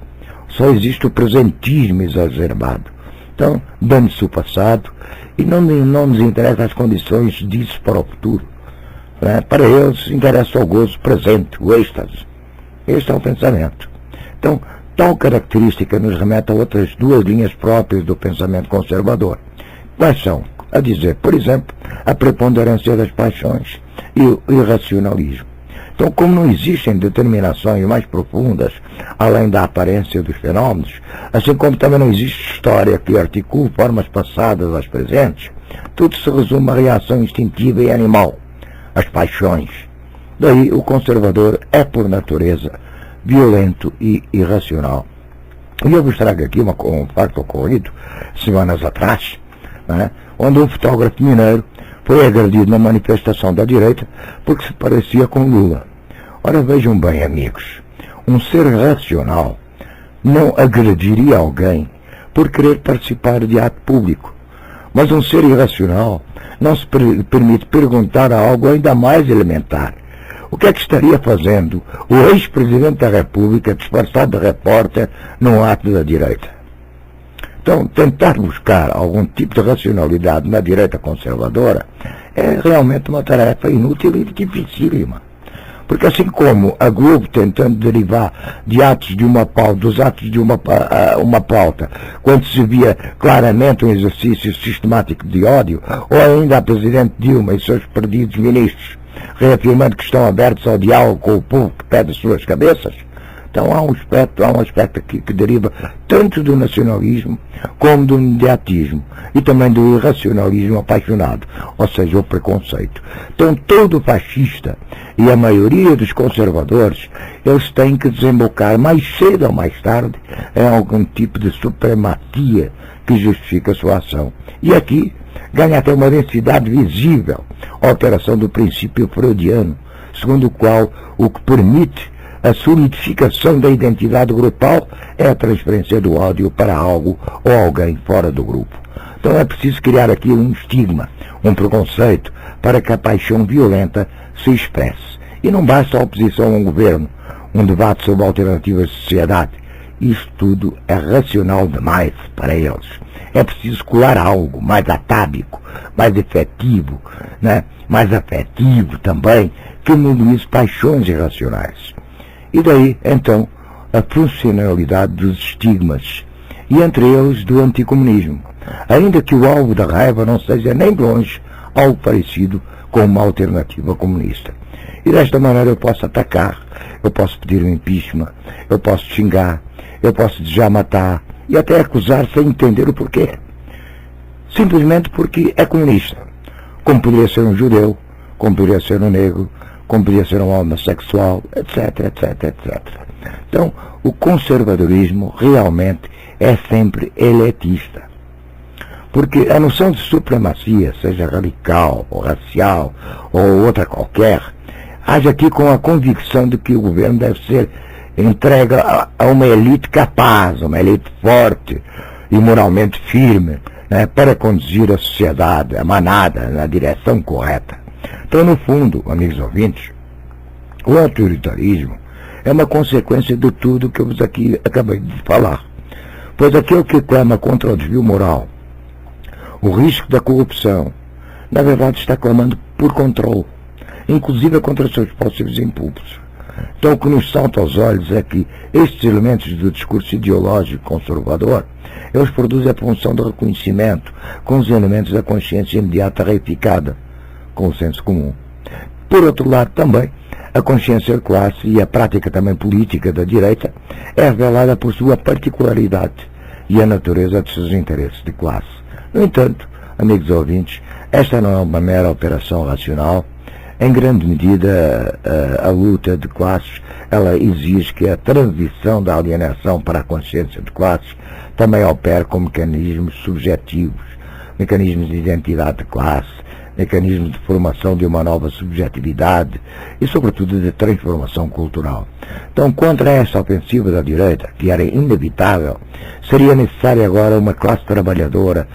[SPEAKER 1] só existe o presentismo exacerbado. Então, dane-se o passado e não nos interessa as condições disso para o futuro. Né? Para eles interessa só o gozo presente, o êxtase. Este é o pensamento. Então, tal característica nos remete a outras duas linhas próprias do pensamento conservador. Quais são? A dizer, por exemplo, a preponderância das paixões e o irracionalismo. Então, como não existem determinações mais profundas, além da aparência dos fenômenos, assim como também não existe história que articule formas passadas às presentes, tudo se resume à reação instintiva e animal, as paixões. Daí o conservador é, por natureza, violento e irracional. E eu vos trago aqui um fato ocorrido semanas atrás, né, onde um fotógrafo mineiro foi agredido na manifestação da direita porque se parecia com Lula. Ora, vejam bem, amigos, um ser racional não agrediria alguém por querer participar de ato público. Mas um ser irracional não se permite perguntar a algo ainda mais elementar. O que é que estaria fazendo o ex-presidente da República disfarçado de repórter num ato da direita? Então, tentar buscar algum tipo de racionalidade na direita conservadora é realmente uma tarefa inútil e dificílima. Porque assim como a Globo tentando derivar de atos de dos atos de uma pauta, quando se via claramente um exercício sistemático de ódio, ou ainda a Presidente Dilma e seus perdidos ministros, reafirmando que estão abertos ao diálogo com o povo que pede as suas cabeças, então há um aspecto aqui que deriva tanto do nacionalismo como do imediatismo e também do irracionalismo apaixonado, ou seja, o preconceito. Então todo fascista e a maioria dos conservadores, eles têm que desembocar mais cedo ou mais tarde em algum tipo de supremacia que justifica a sua ação. E aqui ganha até uma densidade visível a operação do princípio freudiano, segundo o qual o que permite a solidificação da identidade grupal é a transferência do ódio para algo ou alguém fora do grupo. Então é preciso criar aqui um estigma, um preconceito, para que a paixão violenta se expresse. E não basta a oposição a um governo, um debate sobre alternativas de sociedade. Isto tudo é racional demais para eles. É preciso colar algo mais atávico, mais efetivo, né? Mais afetivo também, que mobilize paixões irracionais. E daí, então, a funcionalidade dos estigmas, e entre eles do anticomunismo, ainda que o alvo da raiva não seja nem de longe algo parecido com uma alternativa comunista. E desta maneira eu posso atacar, eu posso pedir um impeachment, eu posso xingar, eu posso desejar matar, e até acusar sem entender o porquê. Simplesmente porque é comunista. Como poderia ser um judeu, como poderia ser um negro, como poderia ser um homossexual, etc, etc, etc. Então, o conservadorismo realmente é sempre elitista. Porque a noção de supremacia, seja radical, ou racial, ou outra qualquer, age aqui com a convicção de que o governo deve ser entregue a uma elite capaz, uma elite forte e moralmente firme, né, para conduzir a sociedade, a manada, na direção correta. Então, no fundo, amigos ouvintes, o autoritarismo é uma consequência de tudo que eu vos aqui acabei de falar. Pois aquele que clama contra o desvio moral, o risco da corrupção, na verdade está clamando por controle, inclusive contra os seus próprios impulsos. Então o que nos salta aos olhos é que estes elementos do discurso ideológico conservador, eles produzem a função do reconhecimento com os elementos da consciência imediata reificada, com o senso comum. Por outro lado também, a consciência de classe e a prática também política da direita é revelada por sua particularidade e a natureza de seus interesses de classe. No entanto, amigos ouvintes, esta não é uma mera operação racional. Em grande medida, a luta de classes, ela exige que a transição da alienação para a consciência de classes também opere com mecanismos subjetivos, mecanismos de identidade de classe, mecanismos de formação de uma nova subjetividade e, sobretudo, de transformação cultural. Então, contra esta ofensiva da direita, que era inevitável, seria necessária agora uma classe trabalhadora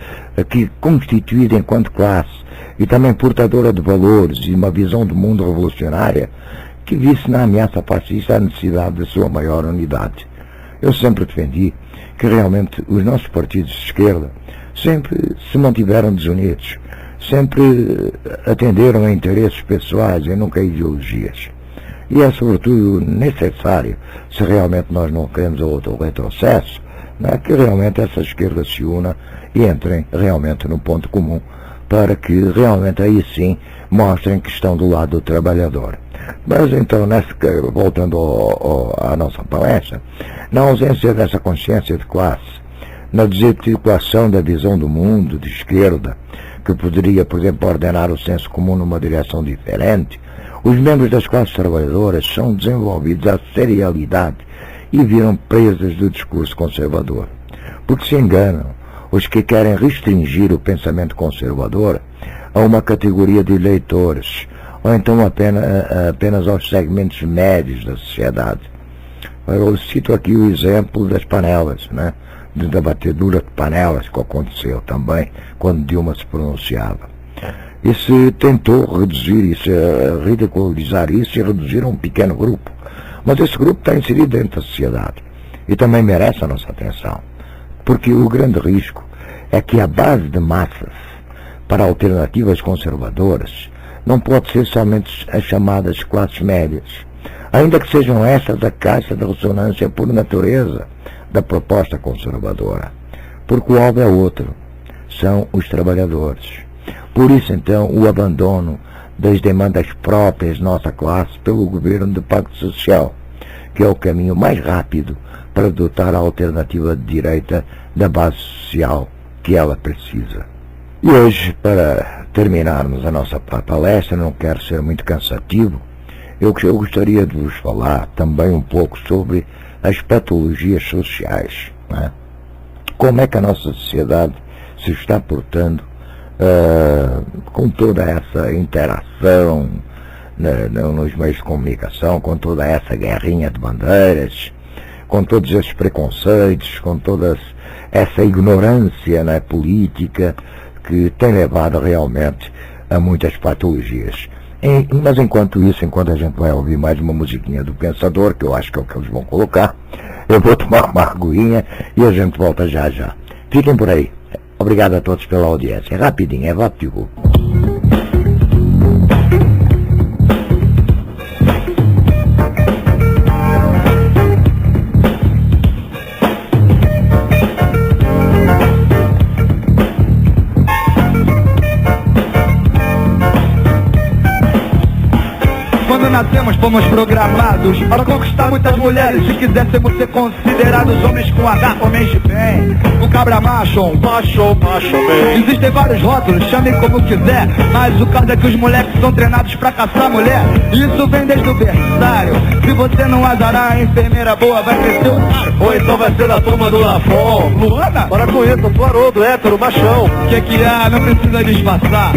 [SPEAKER 1] que, constituída enquanto classe e também portadora de valores e uma visão do mundo revolucionária, que visse na ameaça fascista a necessidade de sua maior unidade. Eu sempre defendi que realmente os nossos partidos de esquerda sempre se mantiveram desunidos, sempre atenderam a interesses pessoais e nunca a ideologias. E é sobretudo necessário, se realmente nós não queremos outro retrocesso, né, que realmente essa esquerda se una e entrem realmente no ponto comum, para que realmente aí sim mostrem que estão do lado do trabalhador. Mas então, voltando à nossa palestra, na ausência dessa consciência de classe, na desarticulação da visão do mundo de esquerda, que poderia, por exemplo, ordenar o senso comum numa direção diferente, os membros das classes trabalhadoras são desenvolvidos à serialidade e viram presas do discurso conservador. Porque se enganam os que querem restringir o pensamento conservador a uma categoria de eleitores, ou então apenas aos segmentos médios da sociedade. Eu cito aqui o exemplo das panelas, né? Da batedura de panelas que aconteceu também quando Dilma se pronunciava. E se tentou reduzir isso, ridicularizar isso e reduzir a um pequeno grupo. Mas esse grupo está inserido dentro da sociedade e também merece a nossa atenção, porque o grande risco é que a base de massas para alternativas conservadoras não pode ser somente as chamadas classes médias, ainda que sejam essas a caixa de ressonância por natureza da proposta conservadora, porque o alvo é outro, são os trabalhadores. Por isso, então, o abandono das demandas próprias de nossa classe pelo governo de pacto social, que é o caminho mais rápido para adotar a alternativa de direita da base social que ela precisa. E hoje, para terminarmos a nossa palestra, não quero ser muito cansativo, eu gostaria de vos falar também um pouco sobre as patologias sociais, né? Como é que a nossa sociedade se está portando com toda essa interação, né, nos meios de comunicação, com toda essa guerrinha de bandeiras, com todos esses preconceitos, com toda essa ignorância, né, política, que tem levado realmente a muitas patologias. Mas enquanto isso, enquanto a gente vai ouvir mais uma musiquinha do Pensador, que eu acho que é o que eles vão colocar, eu vou tomar uma aguinha e a gente volta já já. Fiquem por aí. Obrigado a todos pela audiência. Rapidinho, é rápido.
[SPEAKER 2] Nascemos, fomos programados para conquistar muitas mulheres. Se quiséssemos ser considerados homens com H, homens de bem. Um cabra macho, um macho bem. Existem vários rótulos, chamem como quiser, mas o caso é que os moleques são treinados pra caçar mulher. Isso vem desde o berçário. Se você não azarar, a enfermeira boa vai crescer o otário. Ou então vai ser da turma do Lafon. Luana? Para com isso, eu sou Haroldo, hétero, machão. Que há? Não precisa disfarçar.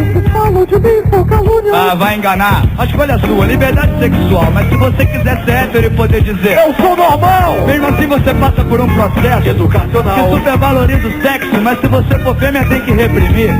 [SPEAKER 2] Ah, vai enganar. A escolha é sua, liberdade sexual. Mas se você quiser ser hétero e poder dizer eu sou normal, mesmo assim você passa por um processo educacional que supervaloriza o sexo. Mas se você for fêmea tem que reprimir,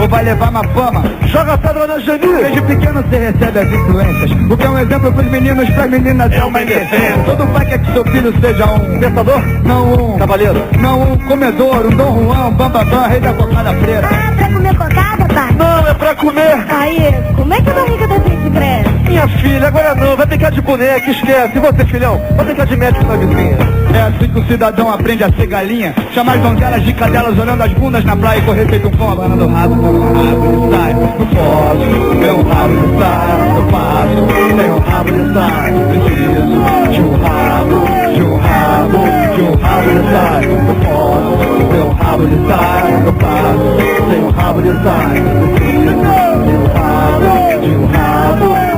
[SPEAKER 2] ou vai levar uma fama. Joga pedra na Janine. Desde pequeno você recebe as influências, o que é um exemplo pros meninos, pras meninas é uma indefesa. Todo pai quer que seu filho seja um pensador, não um cavaleiro, não um comedor, um Dom Juan, um bambambam, rei da cocada preta.
[SPEAKER 3] Ah, é pra comer cocada, pai?
[SPEAKER 2] Não, é pra comer.
[SPEAKER 3] Aí, como é que a barriga da gente cresce?
[SPEAKER 2] Minha filha, agora não, vai brincar de boneca, esquece. E você, filhão, vai brincar de médico na vizinha. É assim que o cidadão aprende a ser galinha. Chamar as donzelas de cadelas, olhando as bundas na praia e correr feito um pão, abanando o rabo. Meu rabo de saia, não posso. Meu rabo de saia, eu passo. Tenho rabo de saia, preciso de um rabo de saia, eu posso. Meu rabo de saia, eu passo. Tenho rabo de saia, preciso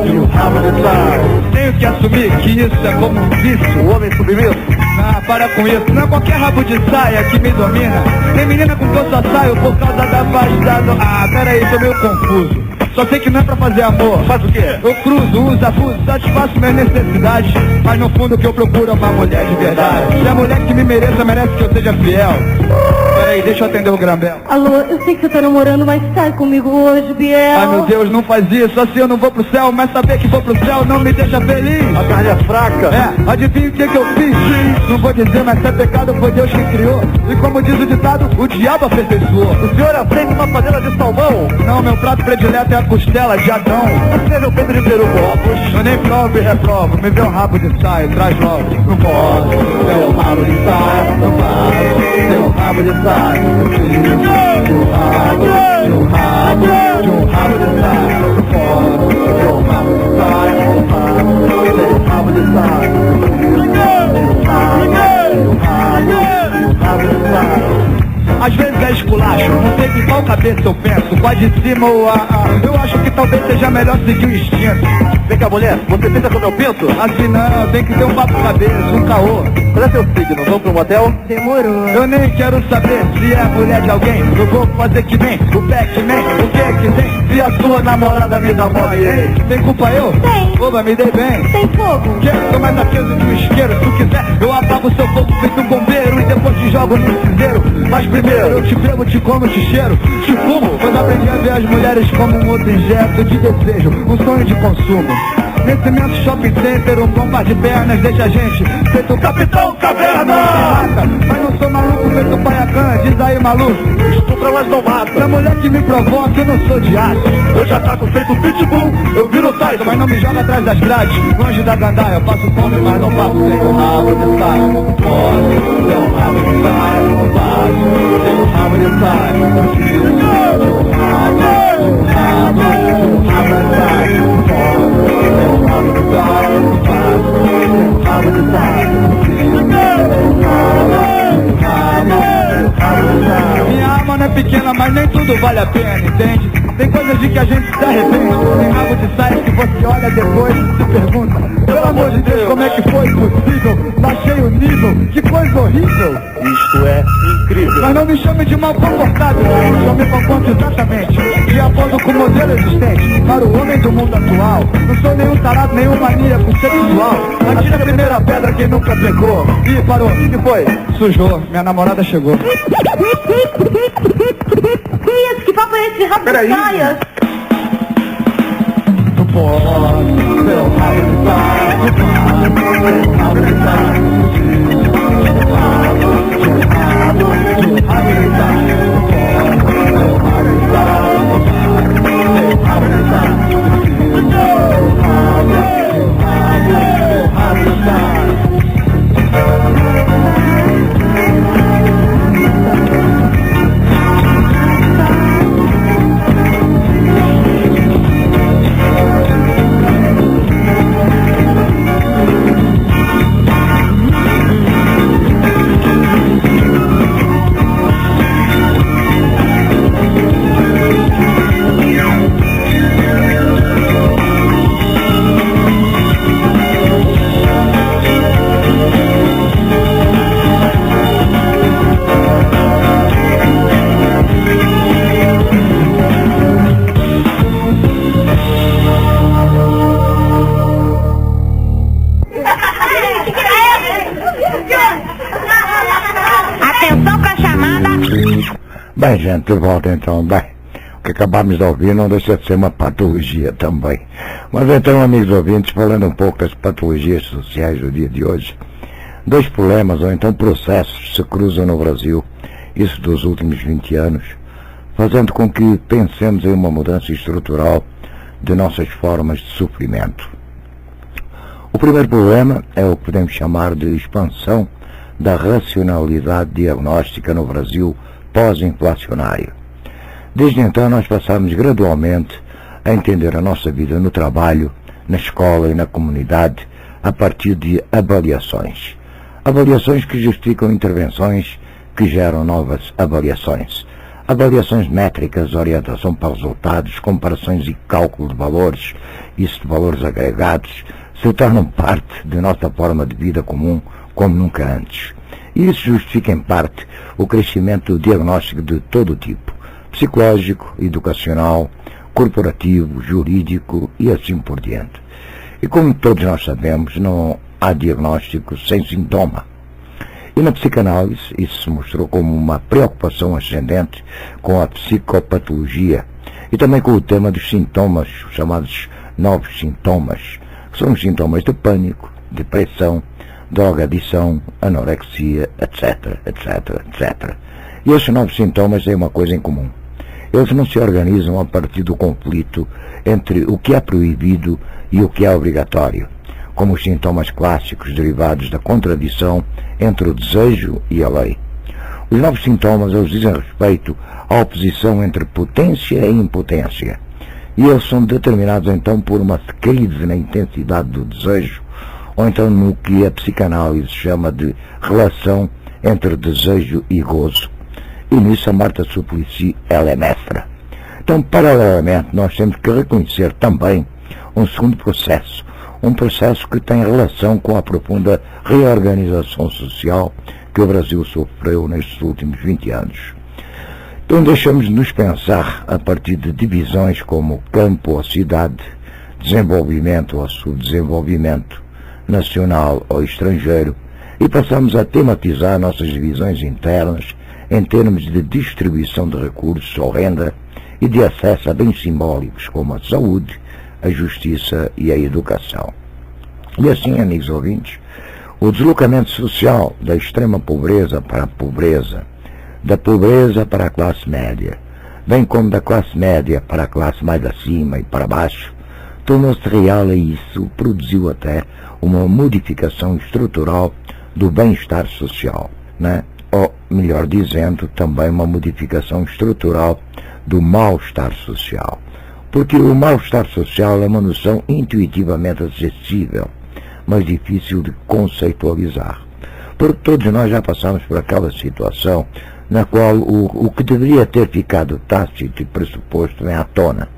[SPEAKER 2] de um rabo de saia. Tenho que assumir que isso é como um vício. O homem submisso? Ah, para com isso, não é qualquer rabo de saia que me domina. Tem menina com que eu só saio por causa da vagina. Ah, peraí, tô meio confuso. Só sei que não é pra fazer amor. Faz o quê? Eu cruzo, uso, abuso, satisfaço minhas necessidades. Mas no fundo o que eu procuro é uma mulher de verdade. Se a mulher que me mereça, merece que eu seja fiel. Peraí, deixa eu atender o Grambel.
[SPEAKER 3] Alô, eu sei que você tá namorando, mas sai comigo hoje, Biel.
[SPEAKER 2] Ai meu Deus, não faz isso, assim eu não vou pro céu, mas saber que vou pro céu não me deixa feliz.
[SPEAKER 4] A carne é fraca.
[SPEAKER 2] É, adivinha o que eu fiz? Não vou dizer, mas se é pecado foi Deus quem criou. E como diz o ditado, o diabo aperfeiçoou.
[SPEAKER 4] O senhor aceita uma panela de salmão?
[SPEAKER 2] Não, meu prato predileto é a costela de Adão.
[SPEAKER 4] Você é meu Pedro de Peru com ovos?
[SPEAKER 2] Eu nem provo e reprovo, me vê um rabo de saia, traz logo. Não posso, ter um rabo de saia, não posso, ter um rabo de saia. Eu preciso de um rabo de saia, não posso, ter um rabo de saia, não posso, ter um rabo de saia. Às vezes é esculacho, não sei de qual cabeça eu penso, vai de cima ou eu acho que talvez seja melhor seguir o instinto.
[SPEAKER 4] Vem cá, mulher, você pensa como eu penso?
[SPEAKER 2] Assim não, tem que ter um papo cabeça, um caô.
[SPEAKER 4] Qual é seu signo? Vamos pro motel?
[SPEAKER 3] Demorou.
[SPEAKER 2] Eu nem quero saber se é mulher de alguém. Eu vou fazer que nem, o Pac-Man, o que é que tem? Se a sua namorada me dá mole, ei, tem culpa eu?
[SPEAKER 3] Tem.
[SPEAKER 2] Oba, me dei bem.
[SPEAKER 3] Tem fogo.
[SPEAKER 2] Que tô mais aceso que um isqueiro. Se tu quiser, eu apago o seu fogo feito um bombeiro e depois te jogo no cinzeiro. Mas primeiro eu te pego, te como, te cheiro, te fumo. Pois aprendi a ver as mulheres como um objeto de desejo, um sonho de consumo. Nesse imenso shopping center, um bom par de pernas deixa a gente feito Capitão Caverna. Mas não sou maluco feito Paiacan, diz aí maluco.
[SPEAKER 4] Estupra, mas não mata.
[SPEAKER 2] Pra mulher que me provoca, eu não sou de aço.
[SPEAKER 4] Eu já taco feito pitbull, eu viro Tyson.
[SPEAKER 2] Mas não me joga atrás das grades, longe da gandaia. Eu passo fome, mas não passo sem o rabo de saia. Não posso, sem o rabo de saia. Não passo, sem o rabo de saia. Eu preciso de um rabo de saia. Não posso, sem o rabo de saia. Não passo, sem o rabo de saia. Eu preciso de um rabo de saia. Minha alma não é pequena, mas nem tudo vale a pena, entende? Tem coisas de que a gente se arrepende. Tem rabo de saia que você olha depois e se pergunta: pelo amor de Deus, como é que foi possível? Baixei o nível, que coisa horrível.
[SPEAKER 4] Isto é incrível.
[SPEAKER 2] Mas não me chame de mal comportado, chame pra conta exatamente de acordo com o modelo existente para o homem do mundo atual. Não sou nenhum tarado, nenhum maníaco sexual. Atira a primeira pedra quem nunca pegou. Ih, parou, o que foi? Sujou, minha namorada chegou.
[SPEAKER 3] Que isso? Que papo é esse? Rabo de saia?
[SPEAKER 2] Não posso, ser um rabo de saia. Não posso, ser um rabo de saia. Um rabo de saia. Não posso, ser um rabo de saia. Não posso, ser um rabo de saia. Um rabo de saia. Bem, gente, de volta então. Bem, o que acabamos de ouvir não deixa de ser uma patologia também. Mas então, amigos ouvintes, falando um pouco das patologias sociais do dia de hoje, dois problemas ou então processos se cruzam no Brasil, isso dos últimos 20 anos, fazendo com que pensemos em uma mudança estrutural de nossas formas de sofrimento. O primeiro problema é o que podemos chamar de expansão da racionalidade diagnóstica no Brasil pós-inflacionário. Desde então nós passamos gradualmente a entender a nossa vida no trabalho, na escola e na comunidade a partir de avaliações. Avaliações que justificam intervenções que geram novas avaliações. Avaliações métricas, orientação para resultados, comparações e cálculo de valores, isso de valores agregados, se tornam parte de nossa forma de vida comum como nunca antes. E isso justifica, em parte, o crescimento diagnóstico de todo tipo, psicológico, educacional, corporativo, jurídico e assim por diante. E como todos nós sabemos, não há diagnóstico sem sintoma.
[SPEAKER 1] E na psicanálise isso se mostrou como uma preocupação ascendente com a psicopatologia e também com o tema dos sintomas, os chamados novos sintomas, que são os sintomas de pânico, depressão, drogadição, anorexia, etc, etc, etc. E esses novos sintomas têm uma coisa em comum. Eles não se organizam a partir do conflito entre o que é proibido e o que é obrigatório, como os sintomas clássicos derivados da contradição entre o desejo e a lei. Os novos sintomas, eles dizem respeito à oposição entre potência e impotência, e eles são determinados então por uma crise na intensidade do desejo, ou então no que a psicanálise chama de relação entre desejo e gozo. E nisso a Marta Suplicy, ela é mestra. Então, paralelamente, nós temos que reconhecer também um segundo processo, um processo que tem relação com a profunda reorganização social que o Brasil sofreu nestes últimos 20 anos. Então deixamos de nos pensar a partir de divisões como campo ou cidade, desenvolvimento ou subdesenvolvimento, nacional ou estrangeiro, e passamos a tematizar nossas divisões internas em termos de distribuição de recursos ou renda e de acesso a bens simbólicos como a saúde, a justiça e a educação. E assim, amigos ouvintes, o deslocamento social da extrema pobreza para a pobreza, da pobreza para a classe média, bem como da classe média para a classe mais acima e para baixo, tornou-se real e isso produziu até uma modificação estrutural do bem-estar social, né? Ou, melhor dizendo, também uma modificação estrutural do mal-estar social. Porque o mal-estar social é uma noção intuitivamente acessível, mas difícil de conceitualizar. Porque todos nós já passamos por aquela situação na qual o que deveria ter ficado tácito e pressuposto vem à tona,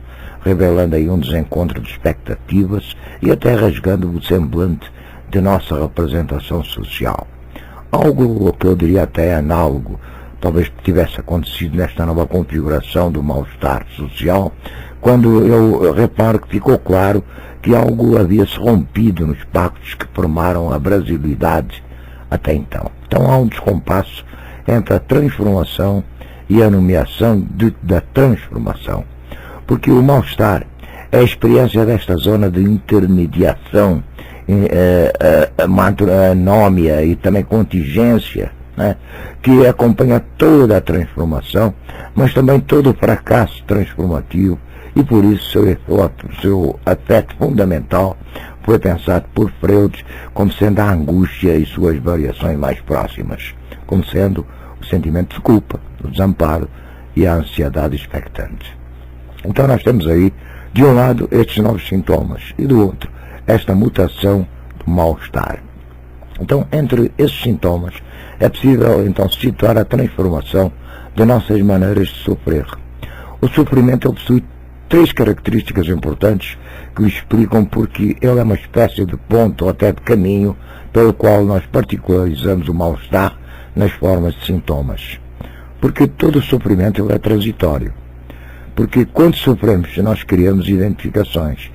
[SPEAKER 1] revelando aí um desencontro de expectativas e até rasgando o semblante de nossa representação social. Algo que eu diria até análogo, talvez tivesse acontecido nesta nova configuração do mal-estar social, quando eu reparo que ficou claro que algo havia se rompido nos pactos que formaram a brasilidade até então. Então há um descompasso entre a transformação e a nomeação da transformação, porque o mal-estar é a experiência desta zona de intermediação, anómia e também contingência, né, que acompanha toda a transformação, mas também todo o fracasso transformativo, e por isso seu afeto fundamental foi pensado por Freud como sendo a angústia e suas variações mais próximas, como sendo o sentimento de culpa, o desamparo e a ansiedade expectante. Então nós temos aí, de um lado, estes novos sintomas, e do outro, esta mutação do mal-estar. Então, entre esses sintomas, é possível, então, situar a transformação de nossas maneiras de sofrer. O sofrimento ele possui três características importantes que o explicam porque ele é uma espécie de ponto ou até de caminho pelo qual nós particularizamos o mal-estar nas formas de sintomas. Porque todo o sofrimento ele é transitório. Porque quando sofremos, nós criamos identificações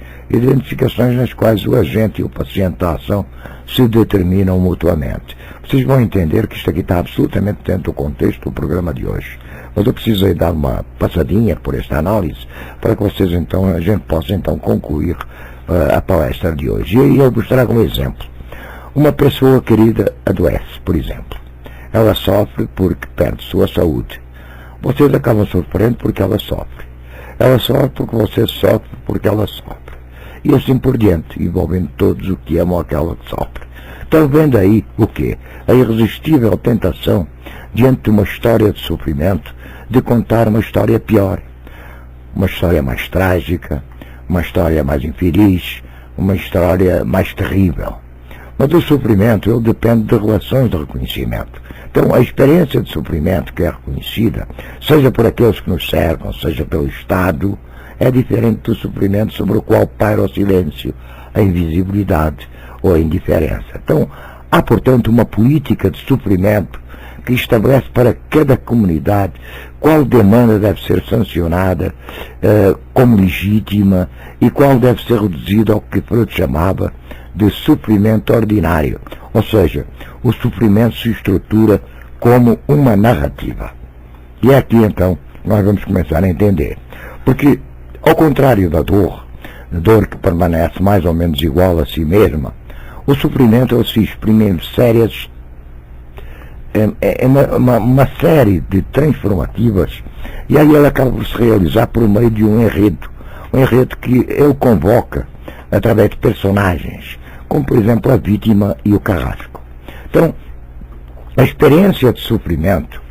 [SPEAKER 1] nas quais o agente e o paciente da ação se determinam mutuamente. Vocês vão entender que isto aqui está absolutamente dentro do contexto do programa de hoje. Mas eu precisei dar uma passadinha por esta análise para que vocês então, a gente possa então concluir a palestra de hoje. E eu vos trago um exemplo. Uma pessoa querida adoece, por exemplo. Ela sofre porque perde sua saúde. Vocês acabam sofrendo porque ela sofre. Ela sofre porque você sofre porque ela sofre. E assim por diante, envolvendo todos o que amam aquela que sofre. Estão vendo aí o quê? A irresistível tentação, diante de uma história de sofrimento, de contar uma história pior. Uma história mais trágica, uma história mais infeliz, uma história mais terrível. Mas o sofrimento, ele depende de relações de reconhecimento. Então, a experiência de sofrimento que é reconhecida, seja por aqueles que nos cercam, seja pelo Estado, é diferente do sofrimento sobre o qual paira o silêncio, a invisibilidade ou a indiferença. Então, há, portanto, uma política de sofrimento que estabelece para cada comunidade qual demanda deve ser sancionada como legítima e qual deve ser reduzida ao que Freud chamava de sofrimento ordinário, Ou seja, o sofrimento se estrutura como uma narrativa. E é aqui, então, nós vamos começar a entender. Porque, ao contrário da dor que permanece mais ou menos igual a si mesma, o sofrimento ele se exprime em sérias uma série de transformativas, e aí ele acaba por se realizar por meio de um enredo que ele convoca através de personagens, como por exemplo a vítima e o carrasco. Então, a experiência de sofrimento,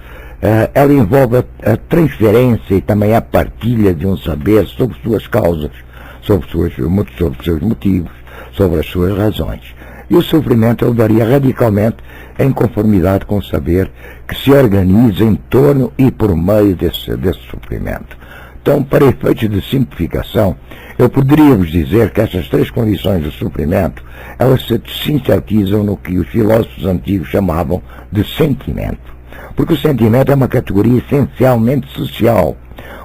[SPEAKER 1] ela envolve a transferência e também a partilha de um saber sobre suas causas, sobre seus motivos, sobre as suas razões. E o sofrimento ele varia radicalmente em conformidade com o saber que se organiza em torno e por meio desse sofrimento. Então, para efeitos de simplificação, eu poderia vos dizer que essas três condições de sofrimento, elas se sintetizam no que os filósofos antigos chamavam de sentimento. Porque o sentimento é uma categoria essencialmente social,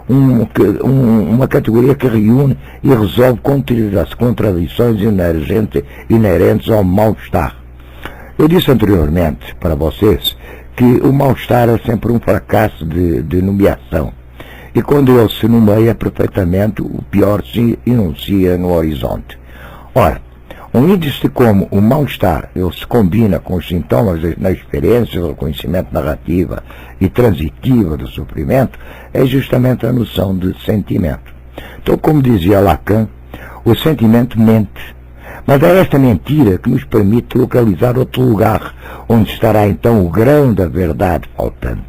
[SPEAKER 1] uma categoria que reúne e resolve as contradições inerentes ao mal-estar. Eu disse anteriormente para vocês que o mal-estar é sempre um fracasso de nomeação. E quando ele se nomeia perfeitamente, o pior se enuncia no horizonte. Ora, um índice como o mal-estar, ele se combina com os sintomas na experiência do reconhecimento narrativa e transitiva do sofrimento, é justamente a noção de sentimento. Então, como dizia Lacan, o sentimento mente, mas é esta mentira que nos permite localizar outro lugar, onde estará então o grão da verdade faltante.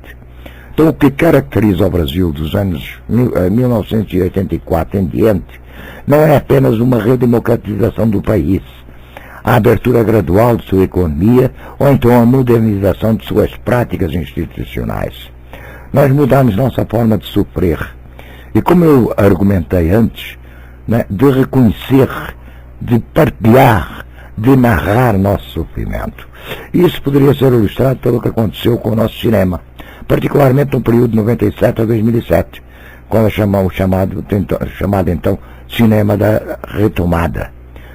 [SPEAKER 1] Então, o que caracteriza o Brasil dos anos 1984 em diante não é apenas uma redemocratização do país, a abertura gradual de sua economia ou então a modernização de suas práticas institucionais. Nós mudamos nossa forma de sofrer. E como eu argumentei antes, né, de reconhecer, de partilhar, de narrar nosso sofrimento. Isso poderia ser ilustrado pelo que aconteceu com o nosso cinema, particularmente no período de 97 a 2007, quando chamamos chamado então cinema da retomada.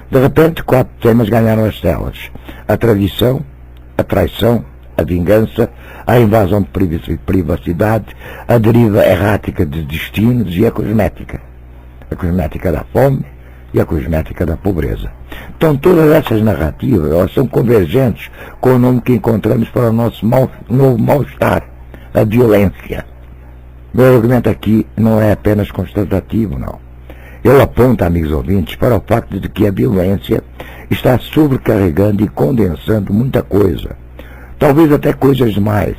[SPEAKER 1] De repente, 4 temas ganharam as telas: a tradição, a traição, a vingança, a invasão de privacidade, a deriva errática de destinos e a cosmética da fome e a cosmética da pobreza. Então, todas essas narrativas, elas são convergentes com o nome que encontramos para o nosso novo mal-estar, a violência. Meu argumento aqui não é apenas constatativo, não. Ele aponta, amigos ouvintes, para o facto de que a violência está sobrecarregando e condensando muita coisa. Talvez até coisas demais.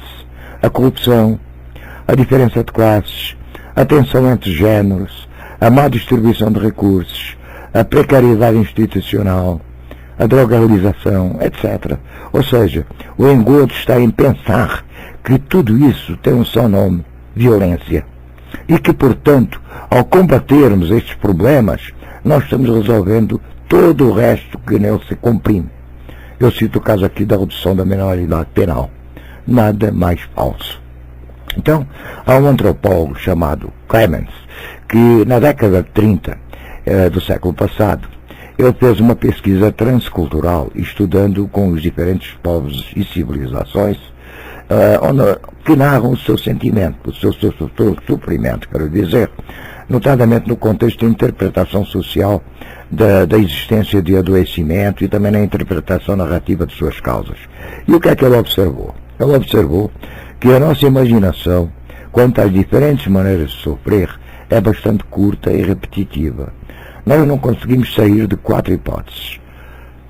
[SPEAKER 1] A corrupção, a diferença de classes, a tensão entre géneros, a má distribuição de recursos, a precariedade institucional, a drogalização, etc. Ou seja, o engodo está em pensar que tudo isso tem um só nome: violência. E que, portanto, ao combatermos estes problemas, nós estamos resolvendo todo o resto que nele se comprime. Eu cito o caso aqui da redução da minoridade penal. Nada mais falso. Então, há um antropólogo chamado Clemens, que na década de 30 do século passado, ele fez uma pesquisa transcultural, estudando com os diferentes povos e civilizações, que narram o seu sentimento, o seu sofrimento, quero dizer, notadamente no contexto de interpretação social da existência de adoecimento e também na interpretação narrativa de suas causas. E o que é que ele observou? Ele observou que a nossa imaginação, quanto às diferentes maneiras de sofrer, é bastante curta e repetitiva. Nós não conseguimos sair de 4 hipóteses.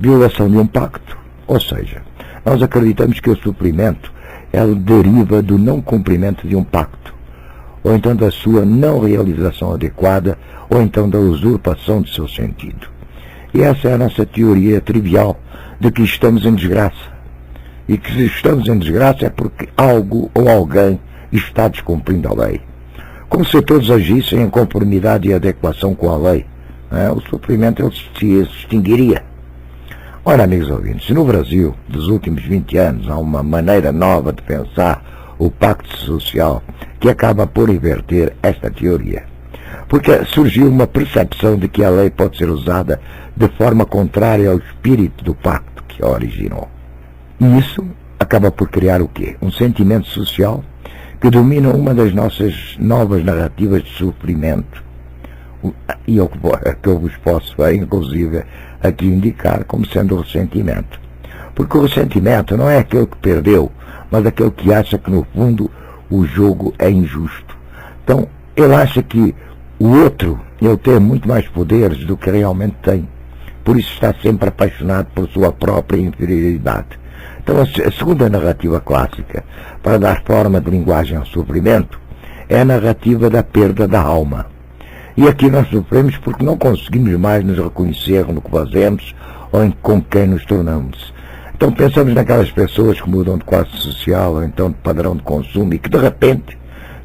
[SPEAKER 1] Violação de um pacto, ou seja, nós acreditamos que o sofrimento deriva do não cumprimento de um pacto, ou então da sua não realização adequada, ou então da usurpação de seu sentido. E essa é a nossa teoria trivial de que estamos em desgraça. E que se estamos em desgraça é porque algo ou alguém está descumprindo a lei. Como se todos agissem em conformidade e adequação com a lei, o sofrimento ele se extinguiria. Ora, amigos ouvintes, se no Brasil, dos últimos 20 anos, há uma maneira nova de pensar o pacto social que acaba por inverter esta teoria. Porque surgiu uma percepção de que a lei pode ser usada de forma contrária ao espírito do pacto que a originou. E isso acaba por criar o quê? Um sentimento social que domina uma das nossas novas narrativas de sofrimento. E que eu vos posso, inclusive, aqui indicar como sendo o ressentimento. Porque o ressentimento não é aquele que perdeu, mas aquele que acha que, no fundo, o jogo é injusto. Então, ele acha que o outro, ele tem muito mais poderes do que realmente tem. Por isso está sempre apaixonado por sua própria inferioridade. Então, a segunda narrativa clássica, para dar forma de linguagem ao sofrimento, é a narrativa da perda da alma. E aqui nós sofremos porque não conseguimos mais nos reconhecer no que fazemos ou com quem nos tornamos. Então pensamos naquelas pessoas que mudam de classe social ou então de padrão de consumo e que de repente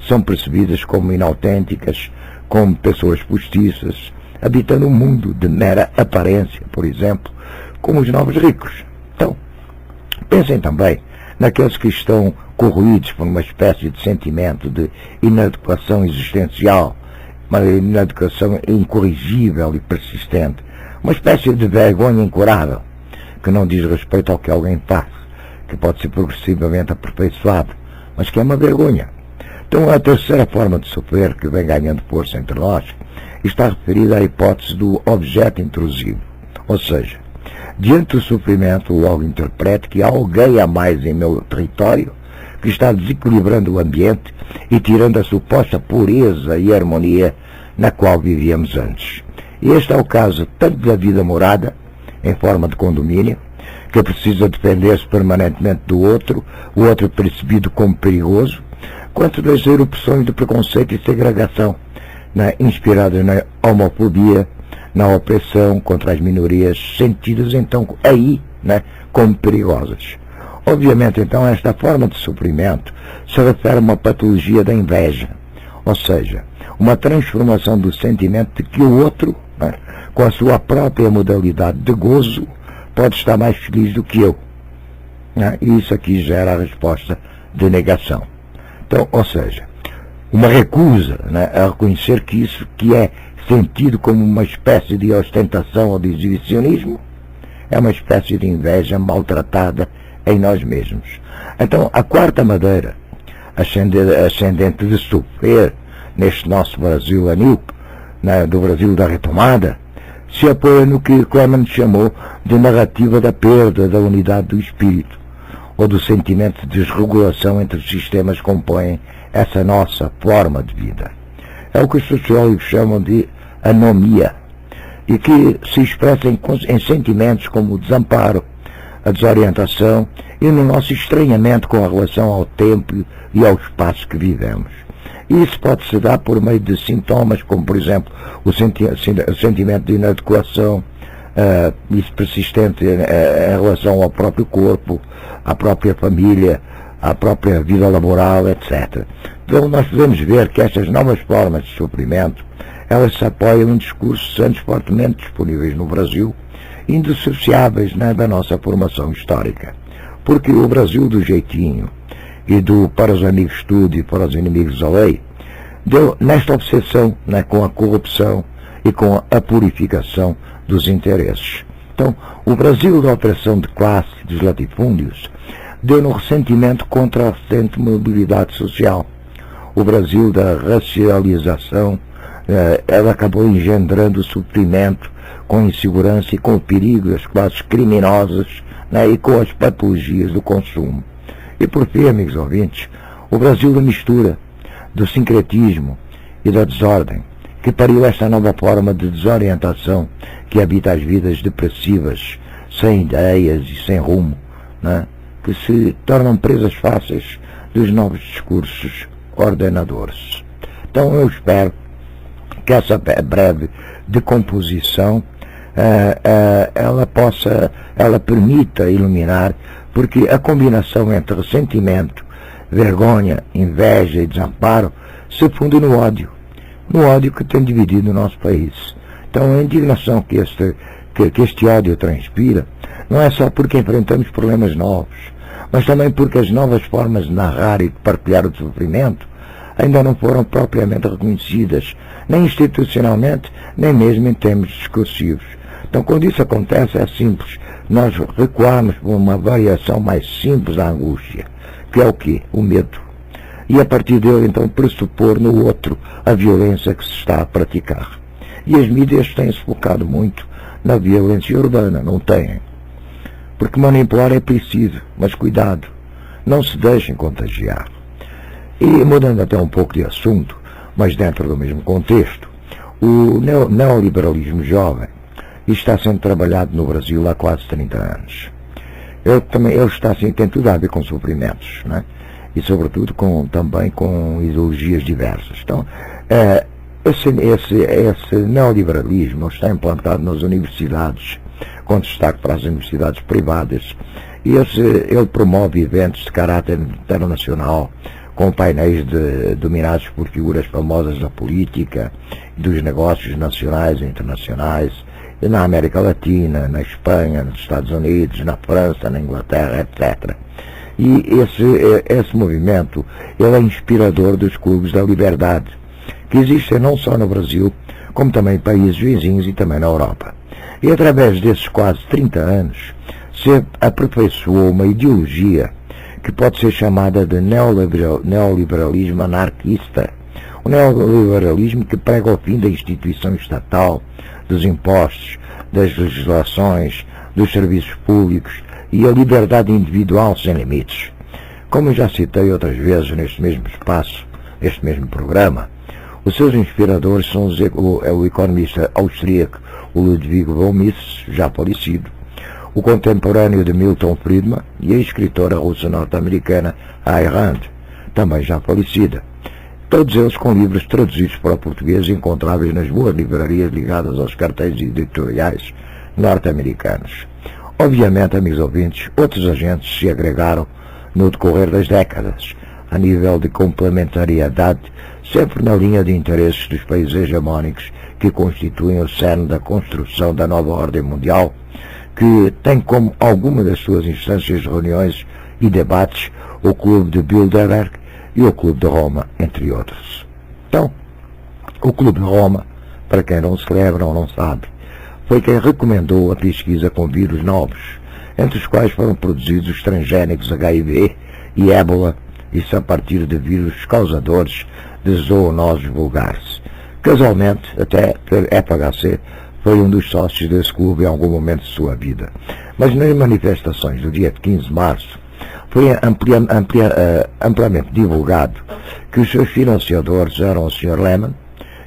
[SPEAKER 1] são percebidas como inautênticas, como pessoas postiças, habitando um mundo de mera aparência, por exemplo, como os novos ricos. Então, pensem também naqueles que estão corroídos por uma espécie de sentimento de inadequação existencial, uma inadequação incorrigível e persistente, uma espécie de vergonha incurável, que não diz respeito ao que alguém faz, que pode ser progressivamente aperfeiçoado, mas que é uma vergonha. Então, a terceira forma de sofrer, que vem ganhando força entre nós, está referida à hipótese do objeto intrusivo. Ou seja, diante do sofrimento, logo interpreto que há alguém a mais em meu território que está desequilibrando o ambiente e tirando a suposta pureza e harmonia na qual vivíamos antes. E este é o caso tanto da vida morada, em forma de condomínio, que precisa defender-se permanentemente do outro, o outro percebido como perigoso, quanto das erupções de preconceito e segregação, inspiradas na homofobia, na opressão contra as minorias, sentidas então aí como perigosas. Obviamente, então, esta forma de sofrimento se refere a uma patologia da inveja, ou seja, uma transformação do sentimento de que o outro, com a sua própria modalidade de gozo, pode estar mais feliz do que eu. E isso aqui gera a resposta de negação. Então, ou seja, uma recusa a reconhecer que isso que é sentido como uma espécie de ostentação ou de exibicionismo é uma espécie de inveja maltratada em nós mesmos. Então, a quarta madeira ascendente de sofrer neste nosso Brasil anil, do Brasil da retomada, se apoia no que Clement chamou de narrativa da perda da unidade do espírito, ou do sentimento de desregulação entre os sistemas que compõem essa nossa forma de vida. É o que os sociólogos chamam de anomia, e que se expressa em sentimentos como o desamparo, a desorientação e no nosso estranhamento com a relação ao tempo e ao espaço que vivemos. E isso pode se dar por meio de sintomas como, por exemplo, o sentimento de inadequação, isso persistente em relação ao próprio corpo, à própria família, à própria vida laboral, etc. Então nós podemos ver que estas novas formas de sofrimento, elas se apoiam em discursos antes fortemente disponíveis no Brasil, indissociáveis da nossa formação histórica. Porque o Brasil do jeitinho e do para os amigos tudo e para os inimigos da lei, deu nesta obsessão com a corrupção e com a purificação dos interesses. Então, o Brasil da opressão de classe e dos latifúndios deu no ressentimento contra a recente mobilidade social. O Brasil da racialização, ela acabou engendrando sofrimento com insegurança e com o perigo das classes criminosas e com as patologias do consumo. E por fim, amigos ouvintes, o Brasil da mistura, do sincretismo e da desordem, que pariu esta nova forma de desorientação que habita as vidas depressivas, sem ideias e sem rumo, que se tornam presas fáceis dos novos discursos ordenadores. Então eu espero que essa breve decomposição ela permita iluminar, porque a combinação entre ressentimento, vergonha, inveja e desamparo se funde no ódio que tem dividido o nosso país. Então a indignação que este ódio transpira não é só porque enfrentamos problemas novos, mas também porque as novas formas de narrar e de partilhar o sofrimento ainda não foram propriamente reconhecidas, nem institucionalmente, nem mesmo em termos discursivos. Então, quando isso acontece, é simples. Nós recuamos para uma variação mais simples da angústia, que é o quê? O medo. E a partir dele, então, pressupor no outro a violência que se está a praticar. E as mídias têm-se focado muito na violência urbana, não têm. Porque manipular é preciso, mas cuidado, não se deixem contagiar. E mudando até um pouco de assunto, mas dentro do mesmo contexto, o neoliberalismo jovem está sendo trabalhado no Brasil há quase 30 anos. Ele está assim, tem tudo a ver com sofrimentos, né? E sobretudo também com ideologias diversas. Então, esse neoliberalismo está implantado nas universidades, com destaque para as universidades privadas, e ele promove eventos de caráter internacional, com painéis dominados por figuras famosas da política, dos negócios nacionais e internacionais, na América Latina, na Espanha, nos Estados Unidos, na França, na Inglaterra, etc. E esse movimento ele é inspirador dos clubes da liberdade, que existem não só no Brasil, como também em países vizinhos e também na Europa. E através desses quase 30 anos, se aperfeiçoou uma ideologia que pode ser chamada de neoliberalismo anarquista. O neoliberalismo que prega o fim da instituição estatal, dos impostos, das legislações, dos serviços públicos e a liberdade individual sem limites. Como já citei outras vezes neste mesmo espaço, neste mesmo programa, os seus inspiradores são o economista austríaco Ludwig von Mises, já falecido, o contemporâneo de Milton Friedman e a escritora russa norte-americana Ayn Rand, também já falecida. Todos eles com livros traduzidos para o português e encontráveis nas boas livrarias ligadas aos cartéis editoriais norte-americanos. Obviamente, amigos ouvintes, outros agentes se agregaram no decorrer das décadas, a nível de complementariedade, sempre na linha de interesses dos países hegemónicos que constituem o cerne da construção da nova ordem mundial, que tem como alguma das suas instâncias de reuniões e debates o Clube de Bilderberg e o Clube de Roma, entre outros. Então, o Clube de Roma, para quem não se lembra ou não sabe, foi quem recomendou a pesquisa com vírus novos, entre os quais foram produzidos os transgénicos HIV e ébola, isso a partir de vírus causadores de zoonoses vulgares. Casualmente, até FHC foi um dos sócios desse clube em algum momento de sua vida. Mas nas manifestações do dia 15 de março, foi amplamente divulgado que os seus financiadores eram o Sr. Lehmann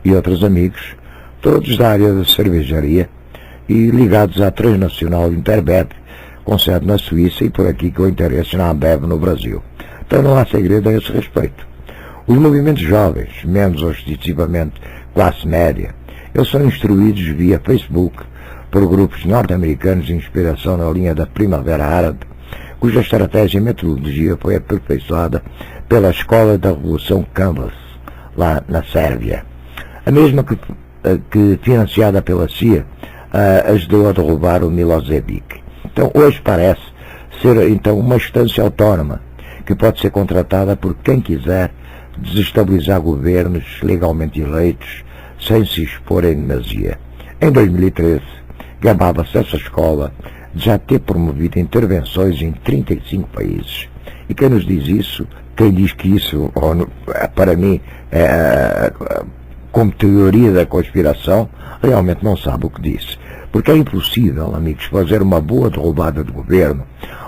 [SPEAKER 1] e outros amigos, todos da área da cervejaria e ligados à transnacional Interbet, com sede na Suíça e por aqui com interesse na Ambev no Brasil. Então não há segredo a esse respeito. Os movimentos jovens, menos ostensivamente classe média, eles são instruídos via Facebook por grupos norte-americanos de inspiração na linha da Primavera Árabe, cuja estratégia e metodologia foi aperfeiçoada pela Escola da Revolução Canvas, lá na Sérvia. A mesma que financiada pela CIA, ajudou a derrubar o Milosevic. Então, hoje parece ser então uma instância autónoma, que pode ser contratada por quem quiser desestabilizar governos legalmente eleitos, sem se expor em demasia. Em 2013, gabava-se essa escola de já ter promovido intervenções em 35 países. E quem nos diz isso, quem diz que isso, para mim, como teoria da conspiração, realmente não sabe o que diz. Porque é impossível, amigos, fazer uma boa derrubada de governo,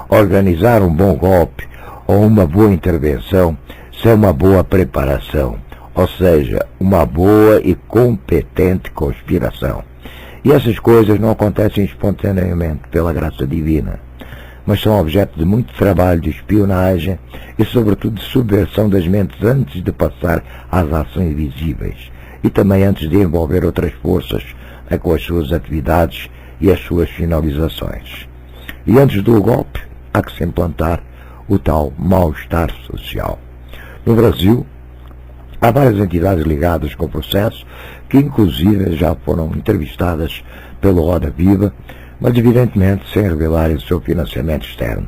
[SPEAKER 1] organizar um bom golpe ou uma boa intervenção sem uma boa preparação, ou seja, uma boa e competente conspiração. E essas coisas não acontecem espontaneamente pela graça divina, mas são objeto de muito trabalho de espionagem e, sobretudo, de subversão das mentes antes de passar às ações visíveis e também antes de envolver outras forças com as suas atividades e as suas finalizações. E antes do golpe, há que se implantar o tal mal-estar social. No Brasil, há várias entidades ligadas com o processo, que inclusive já foram entrevistadas pelo Roda Viva, mas evidentemente sem revelarem o seu financiamento externo.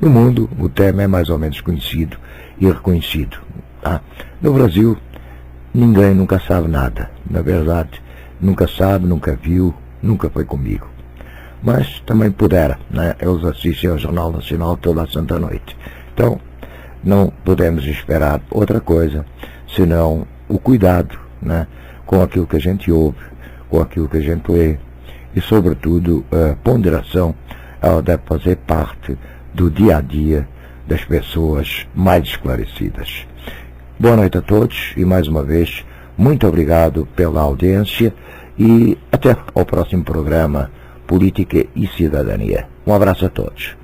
[SPEAKER 1] No mundo, o tema é mais ou menos conhecido e reconhecido. No Brasil, ninguém nunca sabe nada. Na verdade, nunca sabe, nunca viu, nunca foi comigo. mas também pudera, né? Eles assistem ao Jornal Nacional toda a santa noite. Então, não podemos esperar outra coisa, senão o cuidado, né? Com aquilo que a gente ouve, com aquilo que a gente lê, e sobretudo a ponderação, ela deve fazer parte do dia a dia das pessoas mais esclarecidas. Boa noite a todos e mais uma vez, muito obrigado pela audiência e até ao próximo programa Política e Cidadania. Um abraço a todos.